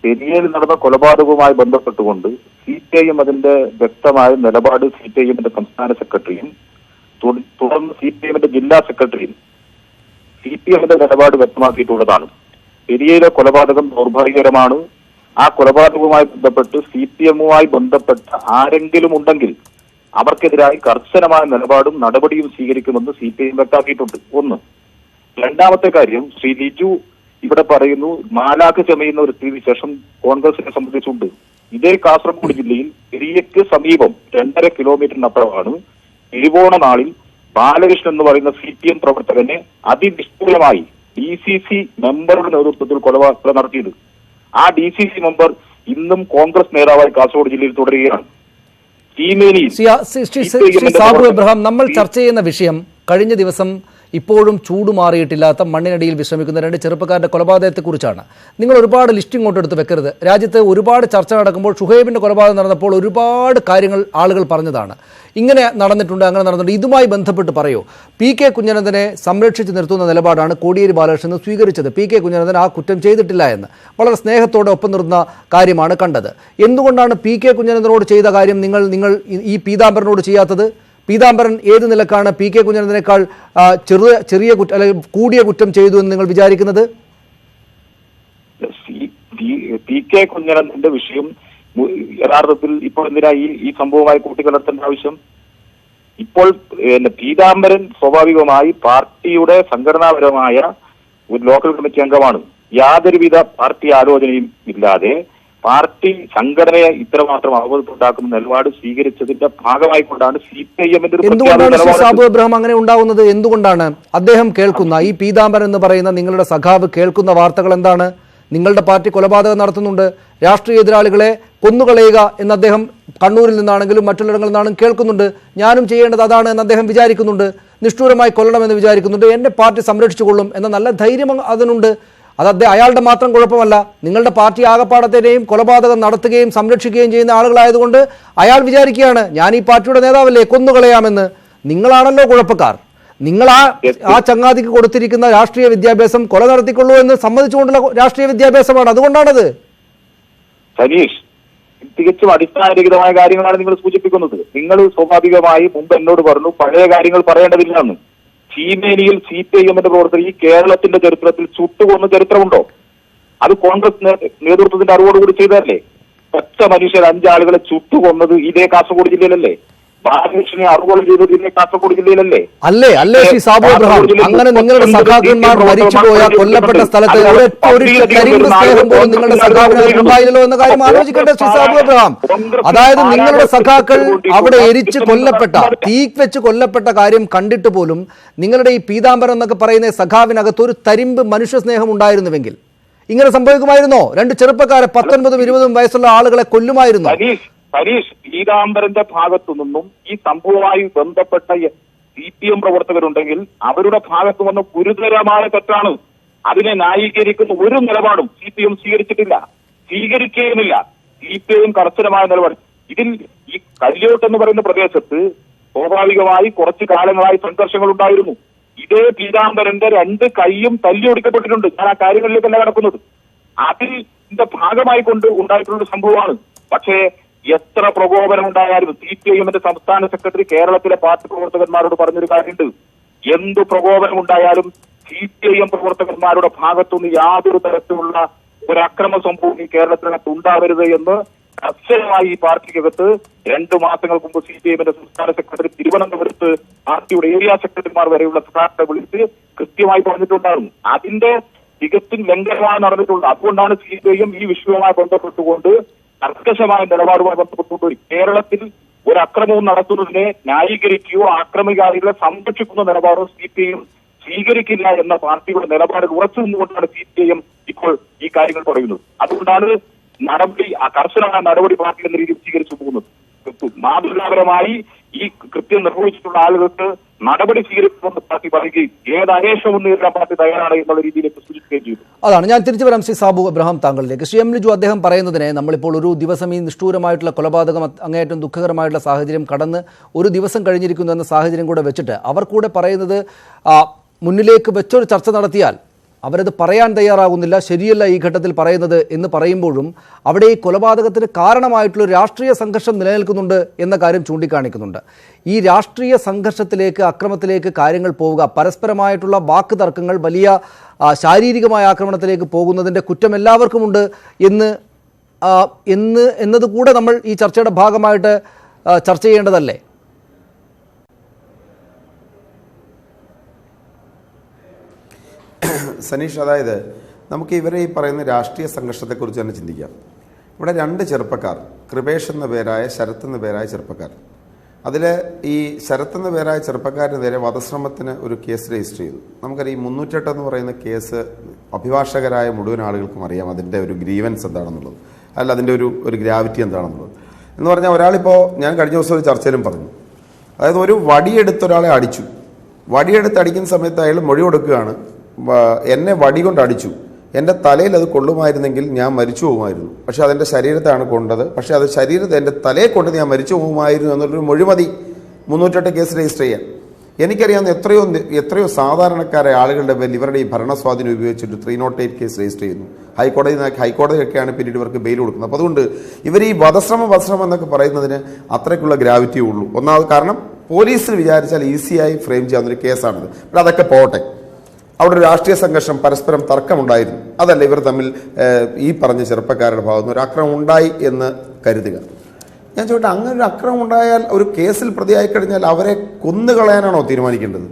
പെരിയയിൽ നടന്ന കൊലപാതകവുമായി ബന്ധപ്പെട്ടുകൊണ്ട് CPIM അതിന്റെ വ്യക്തമായ നിലപാട് CPIMന്റെ സംസ്ഥാന സെക്രട്ടറിയും തുടർന്ന് CPIMന്റെ ജില്ലാ സെക്രട്ടറിയും CPIMന്റെ നിലപാട് വ്യക്തമാക്കിയിട്ടുള്ളതാണ്. പെരിയയിലെ കൊലപാതകം ദൗർഭാഗ്യകരമാണ്. ആ കൊലപാതകവുമായി ബന്ധപ്പെട്ട് CPMവുമായി ബന്ധപ്പെട്ട ആരെങ്കിലും ഉണ്ടെങ്കിൽ അവർക്കെതിരായി കർശനമായ നിലപാടും നടപടിയും സ്വീകരിക്കുമെന്ന് CPIM വ്യക്തമാക്കിയിട്ടുണ്ട്. ഒന്ന്. രണ്ടാമത്തെ കാര്യം, ശ്രീ ലിജു ഇവിടെ പറയുന്നു മാലാഖ് ചമയുന്ന ഒരു സ്ഥിതിവിശേഷം കോൺഗ്രസിനെ സംബന്ധിച്ചുണ്ട്. ഇതേ കാസർഗോഡ് ജില്ലയിൽ പെരിയയ്ക്ക് സമീപം 2.5 കിലോമീറ്ററിനപ്പുറമാണ് തിരുവോണ നാളിൽ ബാലകൃഷ്ണൻ എന്ന് പറയുന്ന CPM പ്രവർത്തകനെ അതിനിഷ്ഠൂരമായി DCC മെമ്പറുടെ നേതൃത്വത്തിൽ കൊലപാതകം നടത്തിയത്. ആ DCC മെമ്പർ ഇന്നും കോൺഗ്രസ് നേതാവായി കാസർഗോഡ് ജില്ലയിൽ തുടരുകയാണ്. സാബു എബ്രഹാം, നമ്മൾ ചർച്ച ചെയ്യുന്ന വിഷയം കഴിഞ്ഞ ദിവസം ഇപ്പോഴും ചൂടുമാറിയിട്ടില്ലാത്ത മണ്ണിനടിയിൽ വിശ്രമിക്കുന്ന 2 ചെറുപ്പക്കാരുടെ കൊലപാതകത്തെക്കുറിച്ചാണ്. നിങ്ങൾ ഒരുപാട് ലിസ്റ്റ് ഇങ്ങോട്ട് എടുത്ത് വെക്കരുത്. രാജ്യത്ത് ഒരുപാട് ചർച്ച നടക്കുമ്പോൾ ഷുഹൈബിൻ്റെ കൊലപാതകം നടന്നപ്പോൾ ഒരുപാട് കാര്യങ്ങൾ ആളുകൾ പറഞ്ഞതാണ്. ഇങ്ങനെ നടന്നിട്ടുണ്ട്, അങ്ങനെ നടന്നിട്ടുണ്ട്. ഇതുമായി ബന്ധപ്പെട്ട് പറയൂ. PK കുഞ്ഞനന്തനെ സംരക്ഷിച്ച് നിർത്തുന്ന നിലപാടാണ് കോടിയേരി ബാലകൃഷ്ണൻ സ്വീകരിച്ചത്. PK കുഞ്ഞനന്തൻ ആ കുറ്റം ചെയ്തിട്ടില്ല എന്ന് വളരെ സ്നേഹത്തോടെ ഒപ്പം നിർത്തുന്ന കാര്യമാണ് കണ്ടത്. എന്തുകൊണ്ടാണ് PK കുഞ്ഞനന്തനോട് ചെയ്ത കാര്യം നിങ്ങൾ ഈ പീതാംബരനോട് ചെയ്യാത്തത്? പീതാംബരൻ ഏത് നിലക്കാണ് PK കുഞ്ഞനന്തനേക്കാൾ ചെറിയ കുറ്റം അല്ലെങ്കിൽ കൂടിയ കുറ്റം ചെയ്തു എന്ന് നിങ്ങൾ വിചാരിക്കുന്നത്? PK കുഞ്ഞനന്തന്റെ വിഷയം യഥാർത്ഥത്തിൽ ഇപ്പോൾ എന്തിനാ ഈ സംഭവമായി കൂട്ടിക്കലർത്തേണ്ട ആവശ്യം? ഇപ്പോൾ പീതാംബരൻ സ്വാഭാവികമായി പാർട്ടിയുടെ സംഘടനാപരമായ ഒരു ലോക്കൽ കമ്മിറ്റി അംഗമാണ്. യാതൊരുവിധ പാർട്ടി ആലോചനയും ഇല്ലാതെ പാർട്ടി സംഘടനയെ ഇത്രമാത്രം അവബോധപ്പെട്ടാക്കുന്ന നിലപാട് സ്വീകരിച്ചതിന്റെ ഭാഗമായിക്കൊണ്ടാണ് CPIMന്റെ എന്തുകൊണ്ടാണ് സാബു എബ്രഹാം അങ്ങനെ ഉണ്ടാകുന്നത്? എന്തുകൊണ്ടാണ് അദ്ദേഹം കേൾക്കുന്ന ഈ പീതാംബരൻ എന്ന് പറയുന്ന നിങ്ങളുടെ സഖാവ് കേൾക്കുന്ന വാർത്തകൾ എന്താണ്? നിങ്ങളുടെ പാർട്ടി കൊലപാതകം നടത്തുന്നുണ്ട്, രാഷ്ട്രീയ എതിരാളികളെ കൊന്നുകളയുക എന്ന് അദ്ദേഹം കണ്ണൂരിൽ നിന്നാണെങ്കിലും മറ്റുള്ളിടങ്ങളിൽ നിന്നാണെങ്കിലും കേൾക്കുന്നുണ്ട്. ഞാനും ചെയ്യേണ്ടത് അതാണ് എന്ന് അദ്ദേഹം വിചാരിക്കുന്നുണ്ട്. നിഷ്ഠൂരമായി കൊല്ലണമെന്ന് വിചാരിക്കുന്നുണ്ട്. എൻ്റെ പാർട്ടി സംരക്ഷിച്ചുകൊള്ളും എന്ന നല്ല ധൈര്യം അതിനുണ്ട്. അത് അയാളുടെ മാത്രം കുഴപ്പമല്ല. നിങ്ങളുടെ പാർട്ടി ആകപ്പാടത്തിനെയും കൊലപാതകം നടത്തുകയും സംരക്ഷിക്കുകയും ചെയ്യുന്ന ആളുകളായതുകൊണ്ട് അയാൾ വിചാരിക്കുകയാണ് ഞാൻ ഈ പാർട്ടിയുടെ നേതാവല്ലേ, കൊന്നുകളയാമെന്ന്. നിങ്ങളാണല്ലോ കുഴപ്പക്കാർ. നിങ്ങൾ ആ ചങ്ങാതിക്ക് കൊടുത്തിരിക്കുന്ന രാഷ്ട്രീയ വിദ്യാഭ്യാസം കൊല നടത്തിക്കൊള്ളൂ എന്ന് സമ്മതിച്ചുകൊണ്ടുള്ള രാഷ്ട്രീയ വിദ്യാഭ്യാസമാണ്. അതുകൊണ്ടാണത്. സനീഷ്, തികച്ചും അടിസ്ഥാനരഹിതമായ കാര്യങ്ങളാണ് നിങ്ങൾ സൂചിപ്പിക്കുന്നത്. നിങ്ങൾ സ്വാഭാവികമായി മുമ്പ് എന്നോട് പറഞ്ഞു പഴയ കാര്യങ്ങൾ പറയേണ്ടതില്ലെന്ന്. ചീമേനിയിൽ CPIMന്റെ പ്രവർത്തകർ ഈ കേരളത്തിന്റെ ചരിത്രത്തിൽ ചുട്ടുകൊന്ന ചരിത്രമുണ്ടോ? അത് കോൺഗ്രസ് നേതൃത്വത്തിന്റെ അറിവോടുകൂടി ചെയ്തതല്ലേ? പച്ച മനുഷ്യർ 5 ആളുകളെ ചുട്ടുകൊന്നത് ഇതേ കാസർഗോഡ് ജില്ലയിലല്ലേ? ബാലകൃഷ്ണനെ അറുകൊല ചെയ്തതിനെ കാസർഗോഡ് ജില്ലയിലല്ലേ? അല്ലേ ശ്രീ സാബു എബ്രഹാം, അങ്ങനെ നിങ്ങളുടെ സഖാക്കന്മാർ മരിച്ചുപോയ കൊല്ലപ്പെട്ട സ്ഥലത്ത് ഒരു കരിമ്പ് സ്നേഹം പോലും നിങ്ങളുടെ സഖാവിന് ഉണ്ടായില്ലല്ലോ എന്ന കാര്യം ആലോചിക്കട്ടെ ശ്രീ സാബു എബ്രഹാം. അതായത് നിങ്ങളുടെ സഖാക്കൾ അവിടെ എരിച്ച് കൊല്ലപ്പെട്ട, തീ വെച്ച് കൊല്ലപ്പെട്ട കാര്യം കണ്ടിട്ട് പോലും നിങ്ങളുടെ ഈ പീതാംബരം എന്നൊക്കെ പറയുന്ന സഖാവിനകത്ത് ഒരു തരിമ്പ് മനുഷ്യ സ്നേഹം ഉണ്ടായിരുന്നുവെങ്കിൽ ഇങ്ങനെ സംഭവിക്കുമായിരുന്നോ? രണ്ട് ചെറുപ്പക്കാരെ 19-20 വയസ്സുള്ള ആളുകളെ കൊല്ലുമായിരുന്നു. ഹരീഷ്, പീതാംബരന്റെ ഭാഗത്തു നിന്നും ഈ സംഭവവുമായി ബന്ധപ്പെട്ട CPM പ്രവർത്തകരുണ്ടെങ്കിൽ അവരുടെ ഭാഗത്തു വന്ന ഗുരുതരമായ തെറ്റാണ്. അതിനെ ന്യായീകരിക്കുന്ന ഒരു നിലപാടും CPM സ്വീകരിച്ചിട്ടില്ല, സ്വീകരിക്കുകയുമില്ല. CPM കർശനമായ നിലപാട്. ഇതിൽ ഈ കല്യോട്ട് എന്ന് പറയുന്ന പ്രദേശത്ത് സ്വാഭാവികമായി കുറച്ചു കാലങ്ങളായി സംഘർഷങ്ങൾ ഉണ്ടായിരുന്നു. ഇതേ പീതാംബരന്റെ 2 കൈയും തല്ലിയൊടിക്കപ്പെട്ടിട്ടുണ്ട്. ഞാൻ ആ കാര്യങ്ങളിലേക്കല്ല കിടക്കുന്നത്. അതിന്റെ ഭാഗമായി കൊണ്ട് ഉണ്ടായിട്ടുള്ള സംഭവമാണ്. പക്ഷേ എത്ര പ്രകോപനം ഉണ്ടായാലും CPIMന്റെ സംസ്ഥാന സെക്രട്ടറി കേരളത്തിലെ പാർട്ടി പ്രവർത്തകന്മാരോട് പറഞ്ഞൊരു കാര്യമുണ്ട്. എന്ത് പ്രകോപനം ഉണ്ടായാലും CPIM പ്രവർത്തകന്മാരുടെ ഭാഗത്തുനിന്ന് യാതൊരു തരത്തിലുള്ള ഒരു അക്രമ സംഭവം ഈ കേരളത്തിനകത്ത് ഉണ്ടാവരുത് എന്ന് കർശനമായി ഈ പാർട്ടിക്കകത്ത് 2 മാസങ്ങൾക്ക് മുമ്പ് CPIMന്റെ സംസ്ഥാന സെക്രട്ടറി തിരുവനന്തപുരത്ത് പാർട്ടിയുടെ ഏരിയ സെക്രട്ടറിമാർ വരെയുള്ള സഖാക്കളെ വിളിച്ച് കൃത്യമായി പറഞ്ഞിട്ടുണ്ടായിരുന്നു. അതിന്റെ തികച്ചും ലംഘനമാണ് നടന്നിട്ടുള്ളത്. അതുകൊണ്ടാണ് CPIM ഈ വിഷയവുമായി ബന്ധപ്പെട്ടുകൊണ്ട് കർക്കശമായ നിലപാടുമായി ബന്ധപ്പെട്ടുകൊണ്ട് കേരളത്തിൽ ഒരു അക്രമവും നടത്തുന്നതിനെ ന്യായീകരിക്കുകയോ ആക്രമികാരികളെ സംരക്ഷിക്കുന്ന നിലപാടോ CPIM സ്വീകരിക്കില്ല എന്ന പാർട്ടിയുടെ നിലപാടിൽ ഉറച്ചു നിന്നുകൊണ്ടാണ് CPIM ഇപ്പോൾ ഈ കാര്യങ്ങൾ പറയുന്നത്. അതുകൊണ്ടാണ് കർശനമായ നടപടി പാർട്ടി എന്ന രീതിയിൽ സ്വീകരിച്ചു പോകുന്നത്. മാതൃകാപരമായി ഈ കൃത്യം നിർവഹിച്ചിട്ടുള്ള ആളുകൾക്ക് നടപടി സ്വീകരിക്കുമെന്ന് പാർട്ടി പറയുകയും ഏത് അന്വേഷണവും നേരിടാൻ പാർട്ടി തയ്യാറാണ് എന്നുള്ള രീതിയിലേക്ക് സൂചിപ്പിക്കുകയും ചെയ്തു. അതാണ് ഞാൻ തിരിച്ചു വരാം ശ്രീ സാബു എബ്രഹാം താങ്കളിലേക്ക്. ശ്രീ എം ലിജു, അദ്ദേഹം പറയുന്നതിനെ നമ്മളിപ്പോൾ ഒരു ദിവസം ഈ നിഷ്ഠൂരമായിട്ടുള്ള കൊലപാതകം അങ്ങേയറ്റം ദുഃഖകരമായിട്ടുള്ള സാഹചര്യം കടന്ന് ഒരു ദിവസം കഴിഞ്ഞിരിക്കുന്നു എന്ന സാഹചര്യം കൂടെ വെച്ചിട്ട് അവർ കൂടെ പറയുന്നത് മുന്നിലേക്ക് വെച്ചൊരു ചർച്ച നടത്തിയാൽ അവരത് പറയാൻ തയ്യാറാകുന്നില്ല, ശരിയല്ല ഈ ഘട്ടത്തിൽ പറയുന്നത് എന്ന് പറയുമ്പോഴും അവിടെ ഈ കൊലപാതകത്തിന് കാരണമായിട്ടുള്ള രാഷ്ട്രീയ സംഘർഷം നിലനിൽക്കുന്നുണ്ട് എന്ന കാര്യം ചൂണ്ടിക്കാണിക്കുന്നുണ്ട്. ഈ രാഷ്ട്രീയ സംഘർഷത്തിലേക്ക്, അക്രമത്തിലേക്ക് കാര്യങ്ങൾ പോവുക, പരസ്പരമായിട്ടുള്ള വാക്ക് തർക്കങ്ങൾ വലിയ ശാരീരികമായ ആക്രമണത്തിലേക്ക് പോകുന്നതിൻ്റെ കുറ്റം എല്ലാവർക്കുമുണ്ട് എന്നത് കൂടെ നമ്മൾ ഈ ചർച്ചയുടെ ഭാഗമായിട്ട് ചർച്ച ചെയ്യേണ്ടതല്ലേ? സനീഷ്, അതായത് നമുക്ക് ഇവരെ ഈ പറയുന്ന രാഷ്ട്രീയ സംഘർഷത്തെക്കുറിച്ച് തന്നെ ചിന്തിക്കാം. ഇവിടെ 2 ചെറുപ്പക്കാർ, കൃപേഷ് എന്ന പേരായ, ശരത്ത് എന്ന പേരായ ചെറുപ്പക്കാർ. അതിൽ ഈ ശരത്ത് എന്ന പേരായ ചെറുപ്പക്കാരന് നേരെ വധശ്രമത്തിന് ഒരു കേസ് രജിസ്റ്റർ ചെയ്തു. നമുക്കറിയാം, ഈ 308 എന്ന് പറയുന്ന കേസ് അഭിഭാഷകരായ മുഴുവൻ ആളുകൾക്കും അറിയാം അതിൻ്റെ ഒരു ഗ്രീവൻസ് എന്താണെന്നുള്ളത്, അല്ല അതിൻ്റെ ഒരു ഗ്രാവിറ്റി എന്താണെന്നുള്ളത്. എന്ന് പറഞ്ഞാൽ ഒരാളിപ്പോൾ, ഞാൻ കഴിഞ്ഞ ദിവസം ഒരു ചർച്ചയിലും പറഞ്ഞു, അതായത് ഒരു വടിയെടുത്ത് ഒരാളെ അടിച്ചു. വടിയെടുത്ത് അടിക്കുന്ന സമയത്ത് അയാൾ മൊഴി കൊടുക്കുകയാണ്, എന്നെ വടി കൊണ്ട് അടിച്ചു, എൻ്റെ തലയിൽ അത് കൊള്ളുമായിരുന്നെങ്കിൽ ഞാൻ മരിച്ചു പോകുമായിരുന്നു, പക്ഷെ അതെൻ്റെ ശരീരത്താണ് കൊണ്ടത്, പക്ഷേ അത് ശരീരത്തെ എൻ്റെ തലയെ കൊണ്ട് ഞാൻ മരിച്ചു പോകുമായിരുന്നു എന്നുള്ളൊരു മൊഴി മതി 308 കേസ് രജിസ്റ്റർ ചെയ്യാൻ. എനിക്കറിയാവുന്ന എത്രയോ സാധാരണക്കാരായ ആളുകളുടെ പേരിൽ ഇവരുടെ ഈ ഭരണസ്വാധീനം ഉപയോഗിച്ചിട്ട് 308 കേസ് രജിസ്റ്റർ ചെയ്യുന്നു. ഹൈക്കോടതിയൊക്കെയാണ് പിന്നീട് ഇവർക്ക് ബെയിൽ കൊടുക്കുന്നത്. അപ്പോൾ അതുകൊണ്ട് ഇവർ ഈ വധശ്രമം എന്നൊക്കെ പറയുന്നതിന് അത്രയ്ക്കുള്ള ഗ്രാവിറ്റിയേ ഉള്ളൂ. ഒന്നാമത് കാരണം പോലീസിന് വിചാരിച്ചാൽ ഈസിയായി ഫ്രെയിം ചെയ്യാവുന്നൊരു കേസാണിത്. അപ്പോൾ അതൊക്കെ പോട്ടെ, അവിടെ ഒരു രാഷ്ട്രീയ സംഘർഷം, പരസ്പരം തർക്കമുണ്ടായിരുന്നു, അതല്ല ഇവർ തമ്മിൽ ഈ പറഞ്ഞ ചെറുപ്പക്കാരുടെ ഭാഗത്തുനിന്ന് ഒരു അക്രമം ഉണ്ടായി എന്ന് കരുതുക. ഞാൻ ചോദിട്ടെ, അങ്ങനെ ഒരു അക്രമം ഉണ്ടായാൽ ഒരു കേസിൽ പ്രതിയായി കഴിഞ്ഞാൽ അവരെ കൊന്നുകളയാനാണോ തീരുമാനിക്കേണ്ടത്?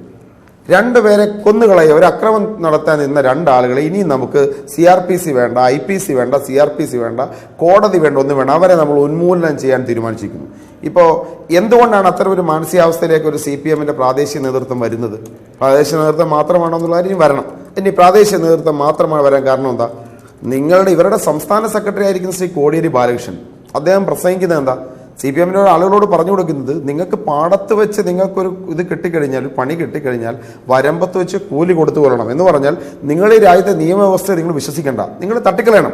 2 പേരെ കൊന്നുകളയുക, ഒരു അക്രമം നടത്താൻ നിന്ന 2 ആളുകളെ ഇനിയും നമുക്ക് CRPC വേണ്ട, IPC വേണ്ട, CRPC വേണ്ട, കോടതി വേണ്ട, ഒന്നും വേണ്ട, അവരെ നമ്മൾ ഉന്മൂലനം ചെയ്യാൻ തീരുമാനിച്ചിരിക്കുന്നു. ഇപ്പോൾ എന്തുകൊണ്ടാണ് അത്തരം ഒരു മാനസികാവസ്ഥയിലേക്ക് ഒരു CPMന്റെ പ്രാദേശിക നേതൃത്വം വരുന്നത്? പ്രാദേശിക നേതൃത്വം മാത്രമാണോ എന്നുള്ള കാര്യം വരണം. ഇനി പ്രാദേശിക നേതൃത്വം മാത്രമാണ് വരാൻ കാരണം എന്താ? ഇവരുടെ സംസ്ഥാന സെക്രട്ടറി ആയിരിക്കുന്ന ശ്രീ കോടിയേരി ബാലകൃഷ്ണൻ, അദ്ദേഹം പ്രസംഗിക്കുന്നത് എന്താ? CPMന്റെ ആളുകളോട് പറഞ്ഞു കൊടുക്കുന്നത്, നിങ്ങൾക്ക് പാടത്ത് വെച്ച് നിങ്ങൾക്കൊരു ഇത് കിട്ടിക്കഴിഞ്ഞാൽ, പണി കിട്ടിക്കഴിഞ്ഞാൽ വരമ്പത്ത് വെച്ച് കൂലി കൊടുത്തു കൊള്ളണം എന്ന് പറഞ്ഞാൽ നിങ്ങൾ ഈ രാജ്യത്തെ നിയമവ്യവസ്ഥയെ നിങ്ങൾ വിശ്വസിക്കേണ്ട, നിങ്ങൾ തട്ടിക്കളയണം.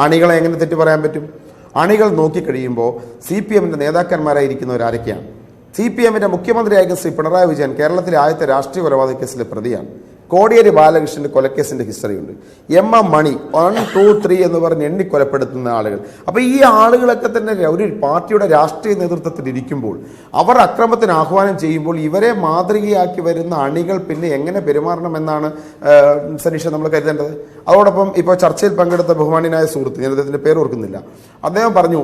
അണികളെ എങ്ങനെ തെറ്റി പറയാൻ പറ്റും? അണികൾ നോക്കിക്കഴിയുമ്പോൾ CPMന്റെ നേതാക്കന്മാരായിരിക്കുന്നവരാരൊക്കെയാണ്? CPMന്റെ മുഖ്യമന്ത്രിയായിരിക്കുന്ന ശ്രീ പിണറായി വിജയൻ കേരളത്തിലെ ആദ്യത്തെ രാഷ്ട്രീയ കൊലപാതക കേസിലെ പ്രതിയാണ്. കോടിയേരി ബാലകൃഷ്ണന്റെ കൊലക്കേസിന്റെ ഹിസ്റ്ററിയുണ്ട്. MM മണി 1, 2, 3 എന്ന് പറഞ്ഞ് എണ്ണിക്കൊലപ്പെടുത്തുന്ന ആളുകൾ. അപ്പോൾ ഈ ആളുകളൊക്കെ തന്നെ ഒരു പാർട്ടിയുടെ രാഷ്ട്രീയ നേതൃത്വത്തിൽ ഇരിക്കുമ്പോൾ, അവർ അക്രമത്തിന് ആഹ്വാനം ചെയ്യുമ്പോൾ ഇവരെ മാതൃകയാക്കി വരുന്ന അണികൾ പിന്നെ എങ്ങനെ പെരുമാറണമെന്നാണ് സനീഷ നമ്മൾ കരുതേണ്ടത്. അതോടൊപ്പം ഇപ്പോൾ ചർച്ചയിൽ പങ്കെടുത്ത ബഹുമാന്യനായ സുഹൃത്ത്, ഞാൻ അദ്ദേഹത്തിൻ്റെ പേര് ഓർക്കുന്നില്ല, അദ്ദേഹം പറഞ്ഞു